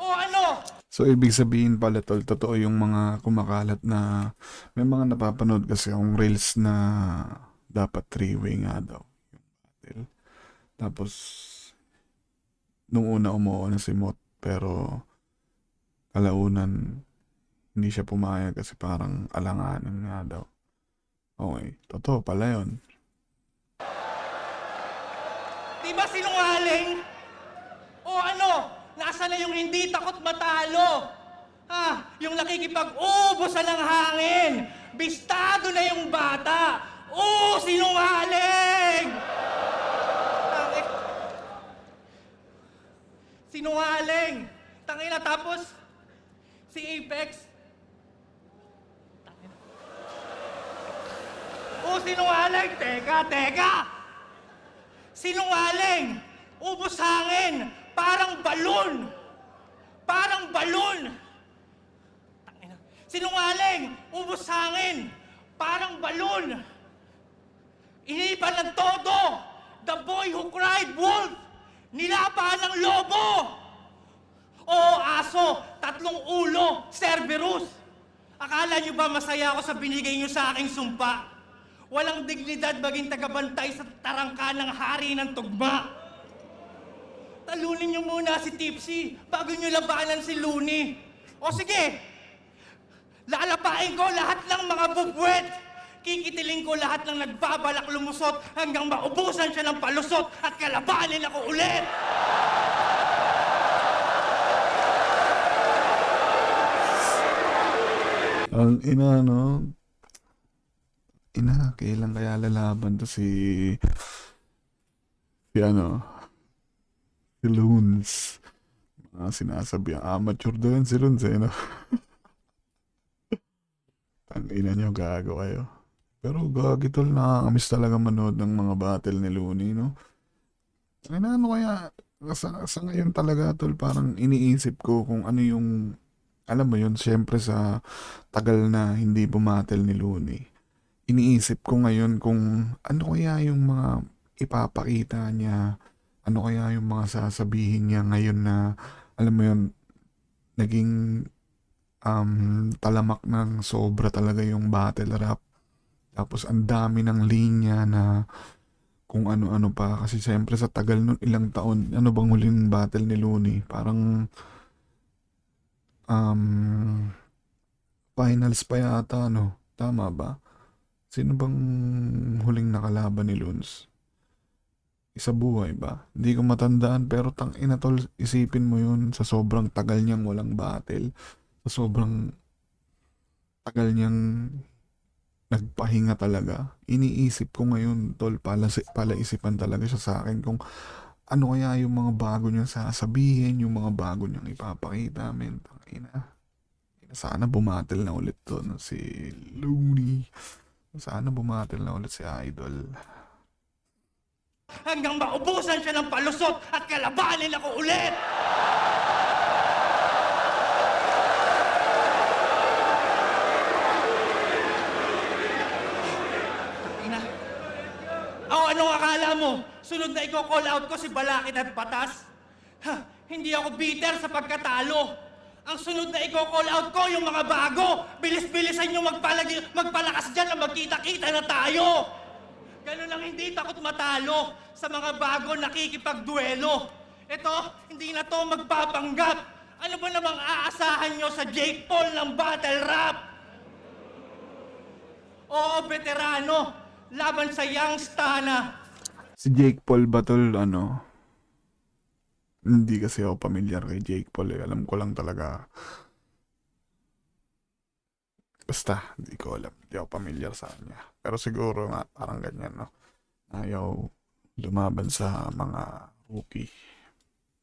O ano? So, ibig sabihin pala tol, totoo yung mga kumakalat na may mga napapanood kasi yung reels na dapat three-way nga daw yung battle. Tapos, nung una umuo na si Mot, pero kalaunan hindi siya pumayag kasi parang alanganin nga daw. Okay, totoo pala yun. Di ba sinungaling? O ano? Nasaan na yung hindi takot matalo? Yung nakikipag-ubusan ng hangin. Bistado na yung bata. Sinungaling! Sinungaling! Tangina, tapos si Apex. Tangina. Sinungaling! Teka! Sinungaling! Ubos hangin! Parang balon! Tangina. Sinungaling! Ubos hangin! Parang balon! Inipan ng todo! The boy who cried wolf! Nilapahan ng lobo! Oo, aso! 3 ulo! Cerberus! Akala niyo ba masaya ako sa binigay niyo sa aking sumpa? Walang dignidad maging tagabantay sa tarangka ng hari ng tugma. Talunin niyo muna si Tipsy bago niyo labanan si Looney. O sige, lalapain ko lahat ng mga bubwet. Kikitiling ko lahat ng nagbabalak lumusot hanggang maubusan siya ng palusot at kalabanin ako ulit. Ang ina, no? Ina, kailan kaya lalaban to si Loons. Sinasabi ang amateur doon si Loons, no? Ang ina nyo, gago kayo. Pero gagi tol, nakakamiss talaga manood ng mga battle ni Looney, no? Ano kaya, sa ngayon talaga tol, parang iniisip ko kung ano yung, alam mo yun, syempre sa tagal na hindi bumatel ni Looney. Iniisip ko ngayon kung ano kaya yung mga ipapakita niya, ano kaya yung mga sasabihin niya ngayon na, alam mo yun, naging talamak ng sobra talaga yung battle rap. Tapos ang dami ng linya na kung ano-ano pa. Kasi siyempre sa tagal nun, ilang taon, ano bang huling battle ni Looney? Parang finals pa yata, no? Tama ba? Sino bang huling nakalaban ni Loons? Isa buhay ba? Hindi ko matandaan, pero tang ina tol, isipin mo yun sa sobrang tagal niyang walang battle. Sa sobrang tagal niyang nagpahinga talaga. Iniisip ko ngayon, tol, palaisipan talaga siya sa akin kung ano kaya yung mga bago niyang sasabihin, yung mga bago niyang ipapakita. Men, tangina. Sana bumatil na ulit to no, si Looney. Sana bumatil na ulit si Idol. Hanggang maubusan siya ng palusot at kalabanin ako ulit! Ina, anong akala mo? Sunod na i-call out ko si Balakid at Patas? Ha, hindi ako bitter sa pagkatalo. Ang sunod na i-call out ko yung mga bago. Bilis-bilisan yung magpalakas dyan na magkita-kita na tayo. Ganun lang hindi takot matalo sa mga bago nakikipagduelo. Ito, hindi na to magpapanggap. Ano ba namang aasahan nyo sa Jake Paul ng battle rap? Oo, veterano. Laban sa Young Stana. Si Jake Paul ba tol, ano? Hindi kasi ako pamilyar kay Jake Paul eh. Alam ko lang talaga. Basta, hindi ko alam. Hindi ako pamilyar sa kanya. Pero siguro nga, parang ganyan, no? Ayaw lumaban sa mga rookie.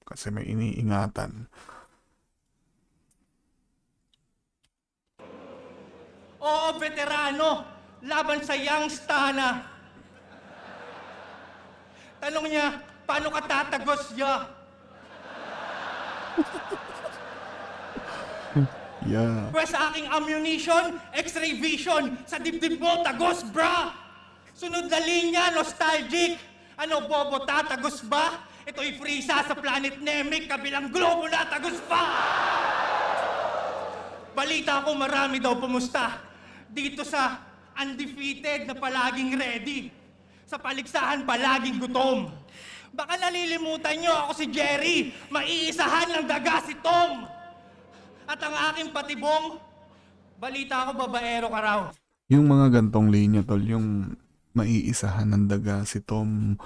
Kasi may iniingatan. Oo, veterano. Laban sa Young Stana. Tanong niya, paano ka tatagos niya? Yeah. Pwes sa aking ammunition, x-ray vision, sa dibdib mo, tagos, bra! Sunod na linya, nostalgic. Ano, bobo, tatagos ba? Ito'y Frieza sa planet Namek, kabilang globo na, tagos pa! Balita ko marami daw pumusta. Dito sa undefeated na palaging ready. Sa paligsahan palaging gutom. Baka nalilimutan nyo ako si Jerry. Maiisahan ng daga si Tom. At ang aking patibong, balita ko babaero ka raw. Yung mga gantong linya, tol, yung maiisahan ng daga si Tom,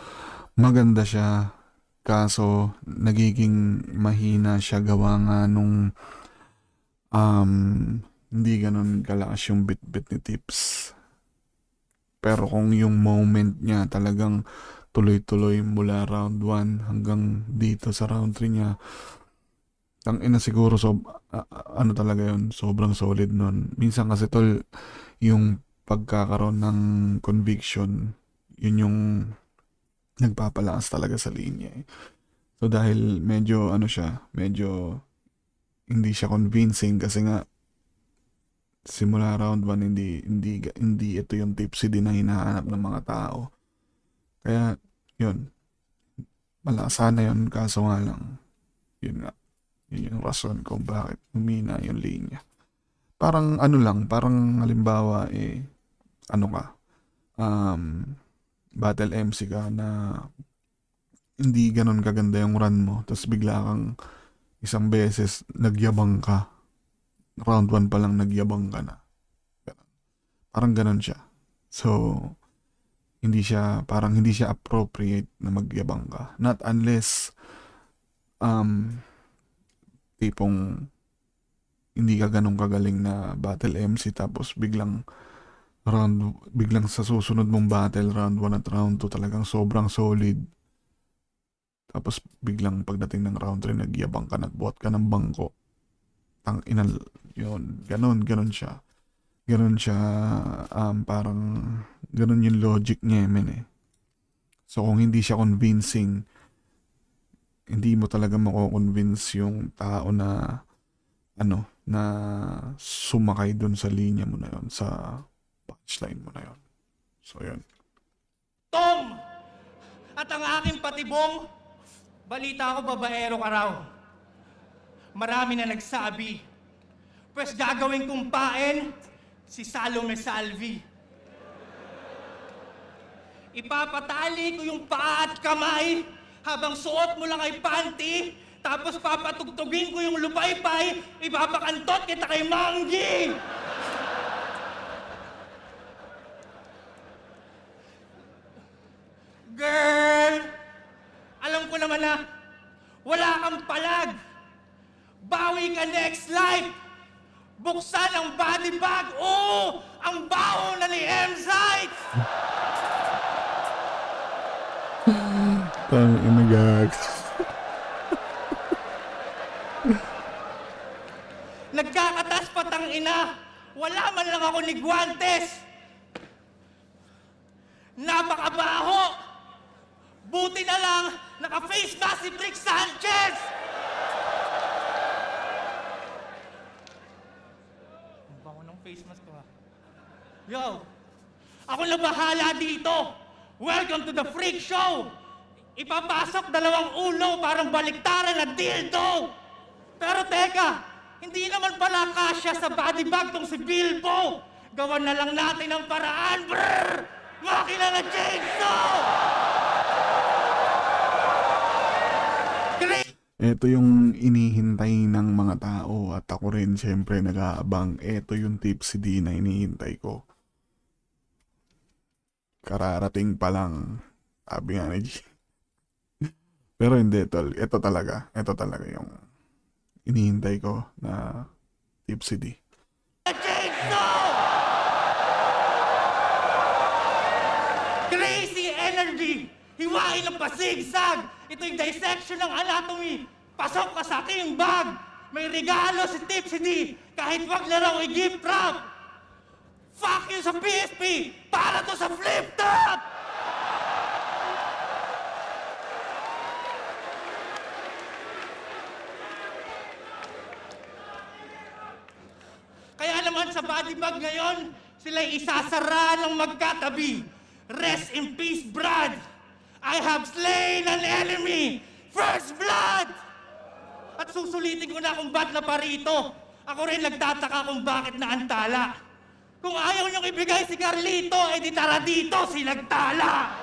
maganda siya. Kaso, nagiging mahina siya gawa nga nung hindi ganun kalakas yung bit-bit ni Tips. Pero kung yung moment niya talagang tuloy-tuloy mula round 1 hanggang dito sa round 3 niya, ang ina siguro ano talaga yun, sobrang solid nun. Minsan kasi tol, yung pagkakaroon ng conviction, yun yung nagpapalakas talaga sa linya eh. So dahil medyo ano siya, medyo hindi siya convincing kasi nga simula round 1 hindi ito yung tipsy din na hinahanap ng mga tao. Kaya yun, malakas sana yun, kaso nga lang yun nga, yun yung rason kung bakit humina yung linya. Parang ano lang, parang halimbawa ano ka, battle MC ka na hindi ganun kaganda yung run mo, tapos bigla kang isang beses nagyabang ka, round 1 pa lang nagyabang ka na. Parang ganun siya. So, parang hindi siya appropriate na magyabang ka. Not unless, tipong, hindi ka ganun kagaling na battle MC tapos biglang sa susunod mong battle, round 1 at round 2 talagang sobrang solid. Tapos biglang pagdating ng round 3, nagyabang ka, nagbuhat ka ng bangko. Yun, ganun siya. Ganun siya, parang, ganun yung logic niya, men eh. So, kung hindi siya convincing, hindi mo talaga mako-convince yung tao na, na sumakay dun sa linya mo na yun, sa punchline mo na yun. So, yun. Tom! At ang aking patibong, balita ko babaero ka raw. Marami na nagsabi. Pwes gagawin kong paen, si Salome Salvi. ipapatali ko yung paa at kamay habang suot mo lang ay panty, tapos papatugtugin ko yung lupaypay, ipapakantot kita kay Manggi! Girl! Alam ko naman na wala kang palag. Bawi ka next life. Buksan ang body bag. Oo! Ang baho na ni M-Site! Tang ina gag. Nagkakatas patang ina. Wala man lang ako ni Guantes. Napakabaho. Buti na lang, naka-face mask si Trick Sanchez! Ang bango ng face mask ko, ha? Yo! Ako na bahala dito! Welcome to the freak show! Ipapasok dalawang ulo parang baliktaran na dildo! Pero teka, hindi naman pala kasya sa body bag tong si Bilbo! Gawan na lang natin ang paraan, brrr! Makina na chainsaw! Ito yung inihintay ng mga tao at ako rin syempre nag-aabang. Ito yung Tipsy D na inihintay ko. Kararating pa lang. Sabi nga ni G. Pero hindi, tol. Ito talaga yung inihintay ko na Tipsy D. Crazy energy! Hiwain ang pasigsag! Ito yung dissection ng anatomy! Pasok ka sa aking bag! May regalo si Tipsy D! Kahit wag na raw i-gift wrap! Fuck you sa PSP! Para to sa flip top! Kaya naman sa body bag ngayon, sila'y isasara ng magkatabi. Rest in peace, Brad! I have slain an enemy! First blood! At susulitin ko na kung ba't na parito. Ako rin nagtataka kung bakit naantala. Kung ayaw niyong ibigay si Carlito, edi tara dito, si Nagtala!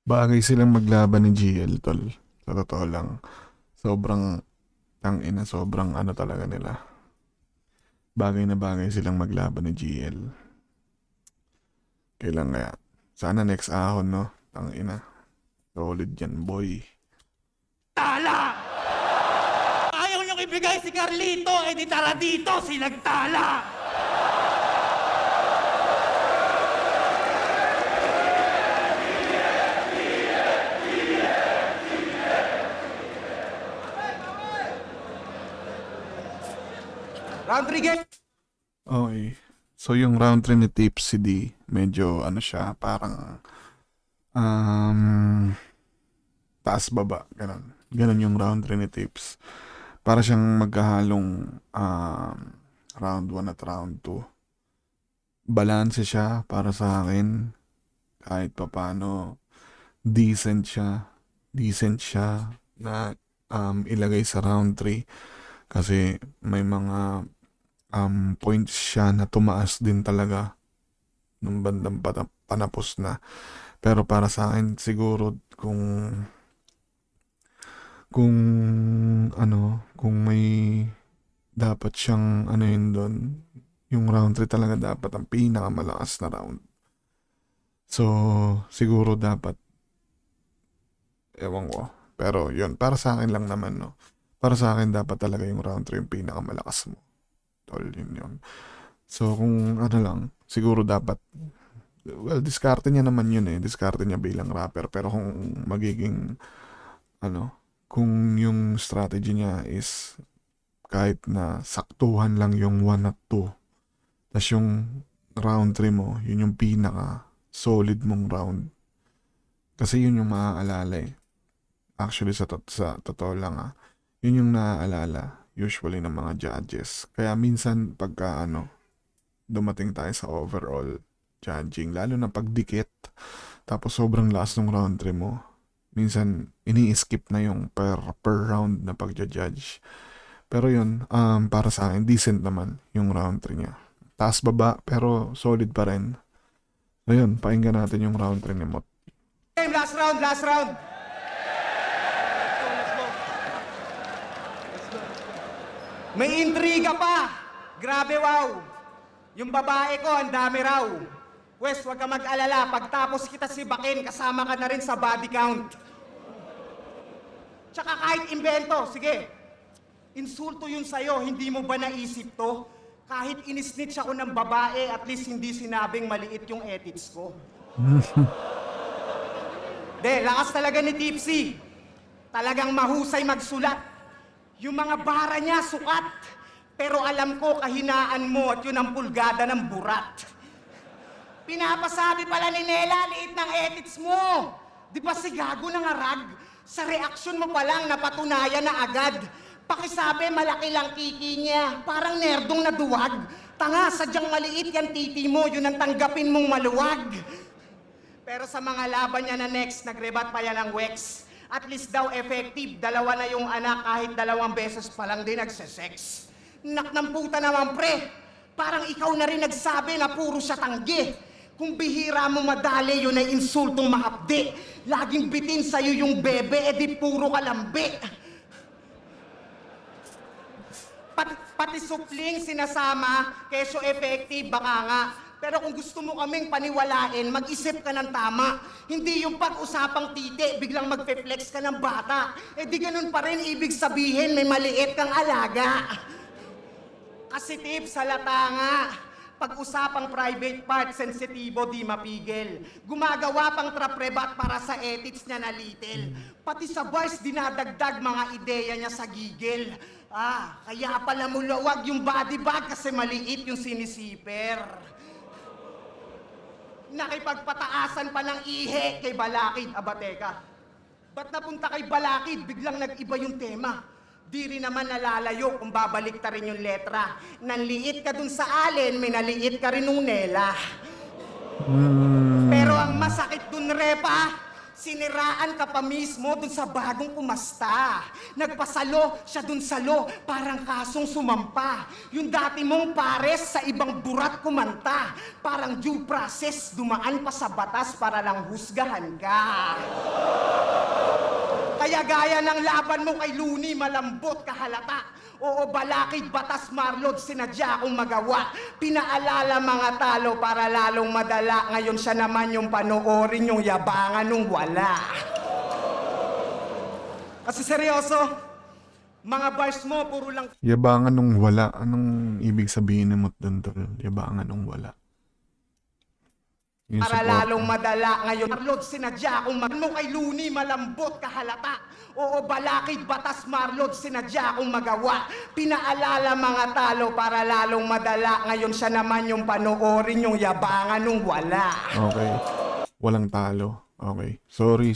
Bagay silang maglaban ni GL, tol. Sa totoo lang. Sobrang sobrang ano talaga nila. Bagay na bagay silang maglaban ni GL. Kailan kaya? Sana next ahon, no? Tangina. Solid yan, boy. Tala! Ayaw niyong ibigay si Carlito, edi tara dito, si Nagtala! Round 3 game! Okay. So, yung round 3 ni Tipsy D, medyo ano siya, parang taas baba, ganun. Ganun yung round 3 ni Tips. Para siyang magkahalong round 1 at round 2. Balanse siya para sa akin. Kahit papaano, decent siya na ilagay sa round 3. Kasi may mga points siya na tumaas din talaga nung bandang panapos na. Pero para sa akin siguro kung may dapat siyang ano yun doon, yung round 3 talaga dapat ang pinakamalakas na round. So siguro dapat, ewan ko, pero yun, para sa akin lang naman, no, para sa akin dapat talaga yung round 3 yung pinakamalakas mo, tol, yun. So kung ano lang, siguro dapat, well, diskarte niya naman yun diskarte niya bilang rapper, pero kung magiging kung yung strategy niya is kahit na saktuhan lang yung 1 at 2, tas yung round 3 mo, yun yung pinaka solid mong round, kasi yun yung maaalala actually sa totoo lang yun yung naaalala usually ng mga judges. Kaya minsan pagka dumating tayo sa overall judging, lalo na pagdikit tapos sobrang last ng round 3 mo, minsan ini-skip na yung per round na pagja-judge. Pero yun, para sa akin decent naman yung round 3 niya. taas baba, pero solid pa rin. Ayun, pakinggan natin yung round 3 ni Mot. Game, last round, last round. May intriga pa. Grabe, wow. Yung babae ko, ang dami raw. Pwes, huwag ka mag-alala. Pagtapos kita sibakin, kasama ka na rin sa body count. Tsaka kahit imbento, sige. Insulto yun sa'yo, hindi mo ba naisip to? Kahit inisnitch ako ng babae, at least hindi sinabing maliit yung edits ko. De, lakas talaga ni Tipsy. Talagang mahusay magsulat. Yung mga bara niya, sukat. Pero alam ko, kahinaan mo at yun ang pulgada ng burat. Pinapasabi pala ni Nela, liit ng edits mo. Di ba si Gago ng arag? Sa reaksyon mo pa lang, napatunayan na agad. Pakisabi, malaki lang kiki niya. Parang nerdong naduwag. Tanga, sadyang maliit yan titi mo. Yun ang tanggapin mong maluwag. Pero sa mga laban niya na next, nagrebat pa yan ng Wex. At least daw effective, dalawa na yung anak kahit 2 beses pa lang din nagsesex. Nak ng puta naman pre, parang ikaw na rin nagsabi na puro siya tanggi. Kung bihira mo madali, yun ay insultong mahapdi. Laging bitin sa'yo yung bebe, edi puro kalambi. Pati supling sinasama, kesyo effective, baka nga. Pero kung gusto mo kaming paniwalain, mag-isip ka ng tama. Hindi yung pag-usapang titi, biglang magpe-flex ka ng bata. Eh di ganun pa rin ibig sabihin, may maliit kang alaga. Kasi tip, salata nga. Pag-usapang private part, sensitibo, di mapigil. Gumagawa pang trap-rebat para sa edits niya na little. Pati sa bars, dinadagdag mga ideya niya sa gigil. Ah, kaya pala mulawag yung body bag kasi maliit yung sinisiper. Nakipagpataasan pa ng ihe kay Balakid. Aba, teka. Ba't napunta kay Balakid? Biglang nag-iba yung tema. Di rin naman nalalayo kung babalik ta rin yung letra. Nanliit ka dun sa alin, may naliit ka rin nung Nela. Pero ang masakit dun, Repa, siniraan ka pa mismo dun sa bagong kumasta. Nagpasalo siya dun sa lo, parang kasong sumampa. Yung dati mong pares sa ibang burat kumanta. Parang due process, dumaan pa sa batas para lang husgahan ka. Kaya gaya ng laban mo kay Looney, malambot kahalata. Oo, Balakid, batas, Marlod, sinadya akong magawa. Pinaalala mga talo para lalong madala. Ngayon siya naman yung panoorin yung yabangan nung wala. Kasi seryoso, mga bars mo, puro lang Yabangan nung wala. Anong ibig sabihin ni Mot dun, tol? Yabangan nung wala. Yung para support. lalong madala. Ngayon, Marlod, sinadya akong mo kay Looney, malambot kahalata. Oo, Balakid, batas, Marlod, sinadya akong magawa. Pinaalala mga talo para lalong madala. Ngayon siya naman yung panoorin yung yabangan nung wala. Okay. Walang talo. Okay. Sorry.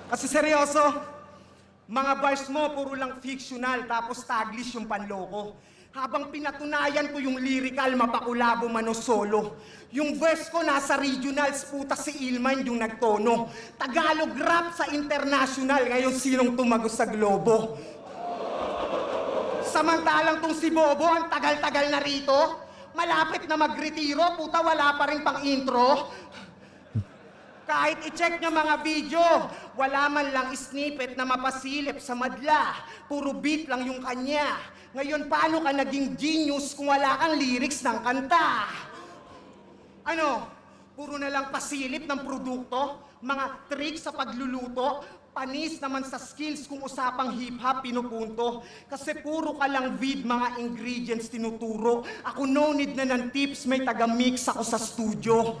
Kasi seryoso, mga bars mo, puro lang fictional, tapos taglish yung panloko. Habang pinatunayan ko yung lyrical, mapakulabo mano solo. Yung verse ko nasa regionals, puta si Ilman yung nagtono. Tagalog rap sa international, ngayon sinong tumagos sa globo? Samantalang tong si Bobo, ang tagal-tagal na rito. Malapit na magretiro, puta wala pa rin pang intro. Kahit i-check niya mga video, wala man lang snippet na mapasilip sa madla. Puro beat lang yung kanya. Ngayon, paano ka naging genius kung wala kang lyrics ng kanta? Ano? Puro na lang pasilip ng produkto? Mga tricks sa pagluluto? Panis naman sa skills kung usapang hip-hop pinupunto. Kasi puro ka lang vid mga ingredients tinuturo. Ako no need na ng tips, may taga-mix ako sa studio.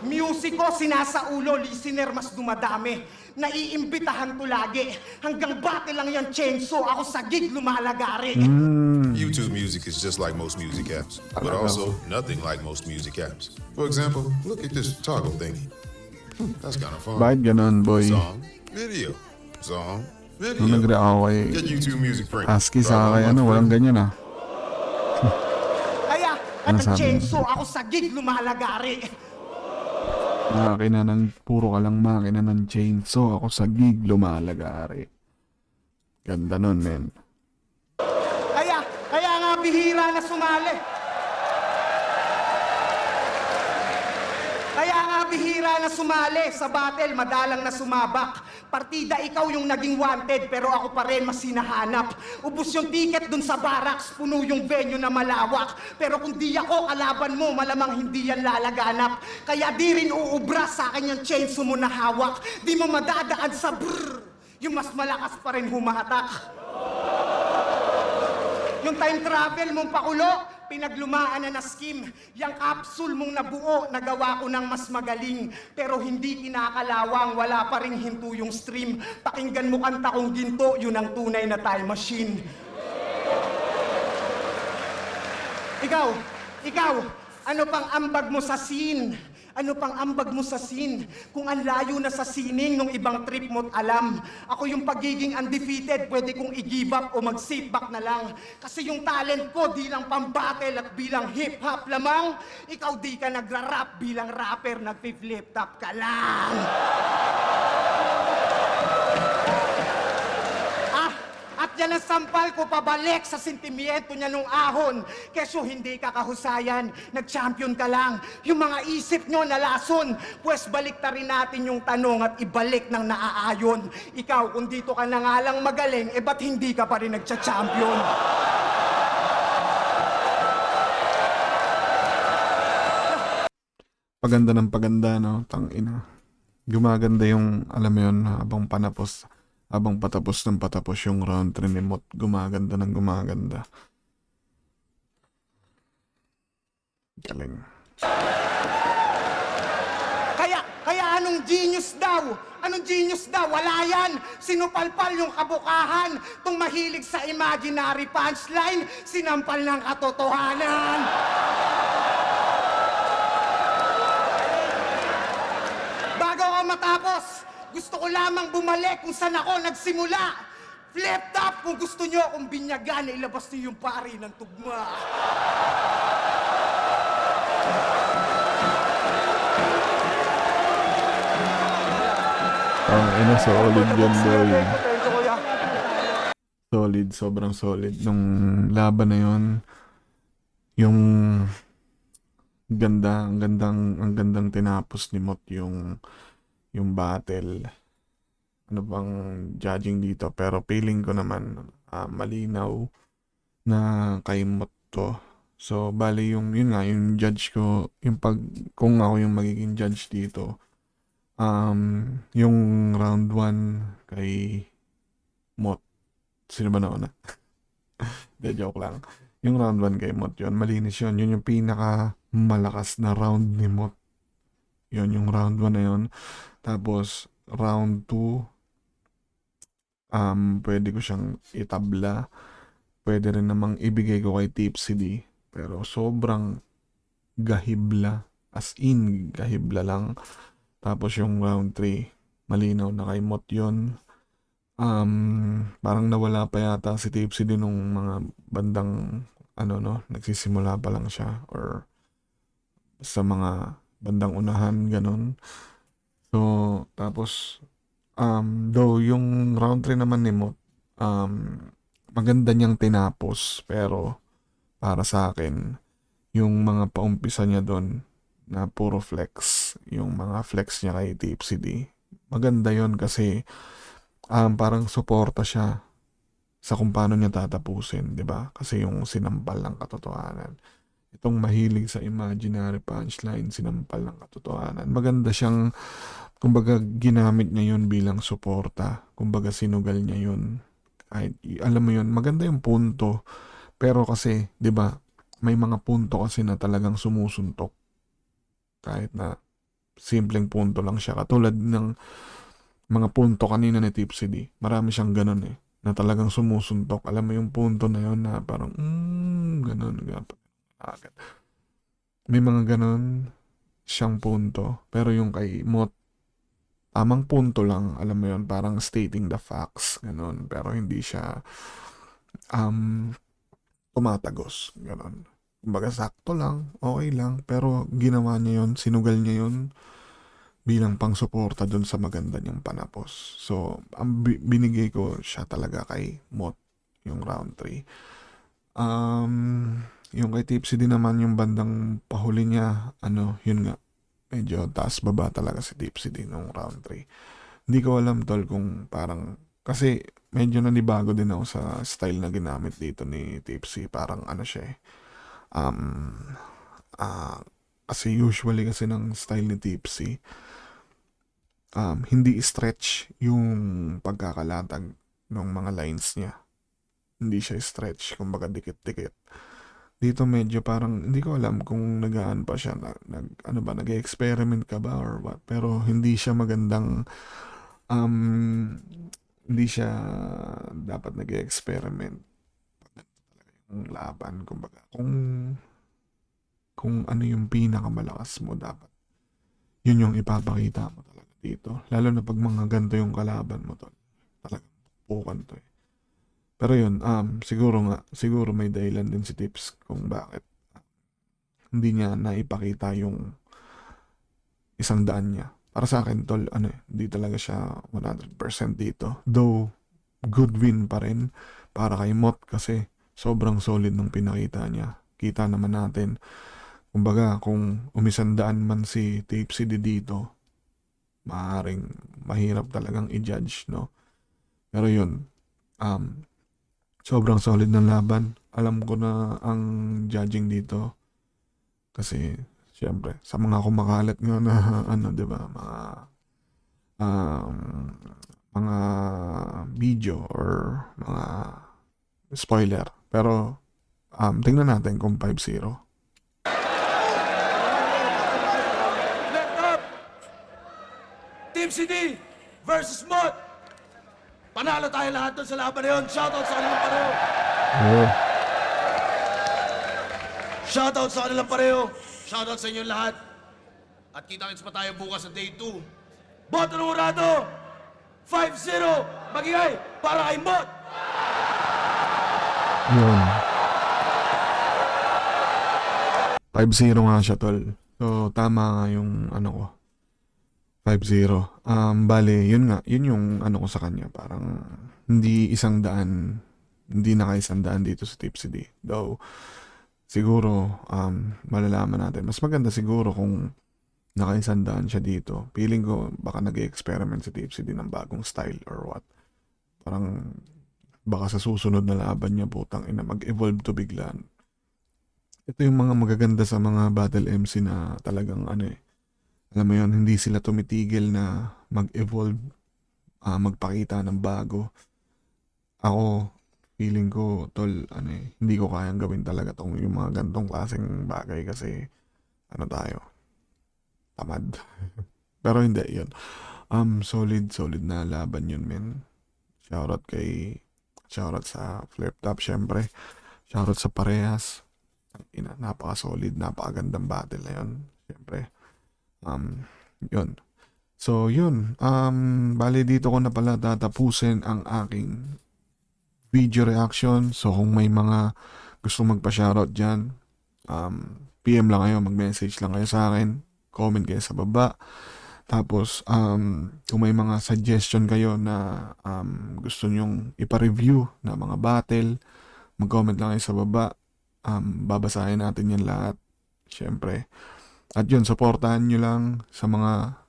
Music ko, sinasaulo, listener mas dumadami. Naiimbitahan ko lagi. Hanggang bate lang yan, Chenso. Ako sa gig lumalagari. YouTube music is just like most music apps, but also nothing like most music apps. For example, look at this toggle thingy. That's kind of fun. Bakit ganun, boy? Song, video, song, Nung video. nag-react ako kay Get YouTube Music Premium. Aski sa Try akin, one month walang free. ganyan ah. Kaya, Ano at sabi? Chenso, ako sa gig lumalagari. Makina ng, puro ka lang makina ng chainsaw. Ako sa gig lumalagari. Ganda nun, men. sumali. Kaya nga bihira na sumali sa battle, madalang na sumabak. Partida ikaw yung naging wanted, pero ako pa rin mas hinahanap. Ubus yung ticket dun sa barracks, puno yung venue na malawak. Pero kung di ako kalaban mo, malamang hindi yan lalaganap. Kaya di rin uubra sa akin yung chainsaw mo na hawak. Di mo madadaan sa brrr, yung mas malakas pa rin humahatak. Yung time travel mong pakulo, pinaglumaan na scheme. Yang capsule mong nabuo, nagawa ko ng mas magaling. Pero hindi kinakalawang, wala pa ring hinto yung stream. Pakinggan mo kanta kong ginto, yun ang tunay na time machine. Ikaw, ano pang ambag mo sa scene? Ano pang ambag mo sa scene? Kung ang layo na sa sining nung ibang trip mo't alam. Ako yung pagiging undefeated, pwede kong i-give up o mag-sit back na lang. Kasi yung talent ko, di lang pang-battle at bilang hip-hop lamang. Ikaw di ka nagra-rap bilang rapper, nag-flip top ka lang. At yan ang sampal ko pabalik sa sentimiento niya nung ahon. Keso hindi ka kahusayan, nag-champion ka lang. Yung mga isip nyo nalason, pues balik ta rin natin yung tanong at ibalik ng naaayon. Ikaw, kung dito ka na nga lang magaling, ba't hindi ka pa rin nagcha-champion? Paganda ng paganda, no? Tangina. Gumaganda yung, alam mo yun, habang patapos ng patapos yung round 3 ni Mot, gumaganda ng gumaganda. Galing. Kaya anong genius daw? Anong genius daw? Wala yan. Sinupalpal yung kabukahan. Tung mahilig sa imaginary punchline, sinampal ng katotohanan. Bago ako matapos, gusto ko lamang bumalik kung saan ako nagsimula. Flip top kung gusto nyo akong binyagan, ilabas niyo yung pari ng tugma. Ang ina, solid yan, boy. Solid, sobrang solid. Nung laban na yun, yung ang gandang tinapos ni Mot yung battle. Ano bang judging dito? Pero feeling ko naman malinaw na kay Mot to. So, bali yun nga, yung judge ko, kung ako yung magiging judge dito, yung round 1 kay Mot. Sino ba nauna? De, joke lang. Yung round 1 kay Mot yun, malinis yun. Yun yung pinaka malakas na round ni Mot. Yun, yung round 1 na yun. Tapos, round 2, pwede ko siyang itabla. Pwede rin namang ibigay ko kay Tipsy D. Pero sobrang gahibla. As in, gahibla lang. Tapos yung round 3, malinaw na kay Mot yun. Parang nawala pa yata si Tipsy D nung mga bandang, nagsisimula pa lang siya. Or sa mga bandang unahan, ganun. So, tapos, though yung round 3 naman ni Mot, maganda niyang tinapos, pero para sa akin, yung mga paumpisa niya doon na puro flex, yung mga flex niya kay Tipsy D, maganda yon kasi parang suporta siya sa kung paano niya tatapusin, di ba? Kasi yung sinampal ng katotohanan. Itong mahilig sa imaginary punchline, sinampal ng katotohanan. Maganda siyang, kumbaga, ginamit niya yun bilang suporta. Kumbaga, sinugal niya yun. Kahit, alam mo yun, maganda yung punto. Pero kasi, di ba, may mga punto kasi na talagang sumusuntok. Kahit na simpleng punto lang siya. Katulad ng mga punto kanina ni Tipsy D. Marami siyang ganun eh. Na talagang sumusuntok. Alam mo yung punto na yun na parang, ganun. Agad. May mga ganun siyang punto. Pero yung kay Mot, tamang punto lang. Alam mo yun, parang stating the facts. Ganun. Pero hindi siya tumatagos. Ganun. Kumbaga sakto lang, okay lang. Pero ginawa niya yun, sinugal niya yun bilang pang-suporta dun sa maganda niyang panapos. So, ang binigay ko siya talaga kay Mot, yung round 3. Yung kay Tipsy din naman yung bandang pahuli niya, yun nga, medyo taas baba talaga si Tipsy din nung round 3. Hindi ko alam tol kung parang, kasi medyo nanibago din ako sa style na ginamit dito ni Tipsy. Parang siya kasi usually kasi ng style ni Tipsy, hindi stretch yung pagkakalatag ng mga lines niya. Hindi siya stretch, kumbaga dikit-dikit. Dito medyo parang, hindi ko alam kung nagaan pa siya, nag-experiment ka ba or what, pero hindi siya magandang, hindi siya dapat nag-experiment. Yung laban, kumbaga, kung ano yung pinakamalakas mo, dapat yun yung ipapakita mo talaga dito. Lalo na pag mga ganito yung kalaban mo, tol. Talagang pukan to eh. Pero yun, siguro may dahilan din si Tips kung bakit hindi niya naipakita yung 100 niya. Para sa akin, tol, hindi talaga siya 100% dito. Though, good win pa rin para kay Mot kasi sobrang solid nung pinakita niya. Kita naman natin. Kumbaga, kung 100 man si Tipsy dito, maaaring mahirap talagang i-judge, no? Pero yun, sobrang solid ng laban. Alam ko na ang judging dito kasi siyempre sa mga kumakalat nga na 'di ba, mga video or mga spoiler. Pero tingnan natin kung 5-0. Left up! Team CD versus Mot! Panalo tayo lahat doon sa laban na yun. Shoutout sa kanilang pareho. Shoutout sa kanilang pareho. Shoutout sa inyong lahat. At kita-kits pa tayo bukas sa day 2. Boto ng Urado! 5-0! Magingay para kay Mot! Yun. 5-0 nga siya, tol. So, tama nga yung ko. 5-0. Bale, yun yung ko sa kanya. Parang hindi 100, hindi naka-100 dito sa Tipsy D. Though, siguro, malalaman natin. Mas maganda siguro kung naka-100 siya dito. Feeling ko, baka nag-experiment sa Tipsy D ng bagong style or what. Parang, baka sa susunod na laban niya, putang ina, mag-evolve to biglaan. Ito yung mga magaganda sa mga battle MC na talagang alam mo yun, hindi sila tumitigil na mag-evolve, magpakita ng bago. Ako, feeling ko, tol, hindi ko kayang gawin talaga yung mga gantong klaseng bagay kasi, tayo, tamad. Pero hindi, yun. Solid na laban yun, men. Shoutout sa Flip Top, syempre. Shoutout sa Parehas. Napaka-solid, napakagandang battle na yun. Syempre. Yun. So, yun. Bali dito ko na pala tatapusin ang aking video reaction. So, kung may mga gusto magpa-shoutout dyan, PM lang kayo, mag-message lang kayo sa akin. Comment kayo sa baba. Tapos, kung may mga suggestion kayo na gusto nyong ipa-review na mga battle, mag-comment lang kayo sa baba. Babasahin natin yan lahat. Siyempre. At yun, supportahan nyo lang sa mga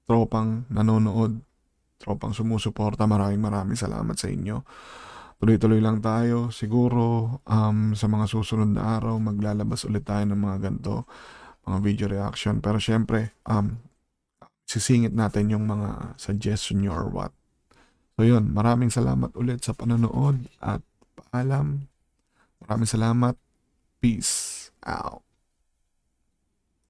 tropang nanonood, tropang sumusuporta. Maraming salamat sa inyo. Tuloy-tuloy lang tayo. Siguro, sa mga susunod na araw, maglalabas ulit tayo ng mga ganito, mga video reaction. Pero syempre, sisingit natin yung mga suggestion nyo or what. So yun, maraming salamat ulit sa panonood at paalam. Maraming salamat. Peace out.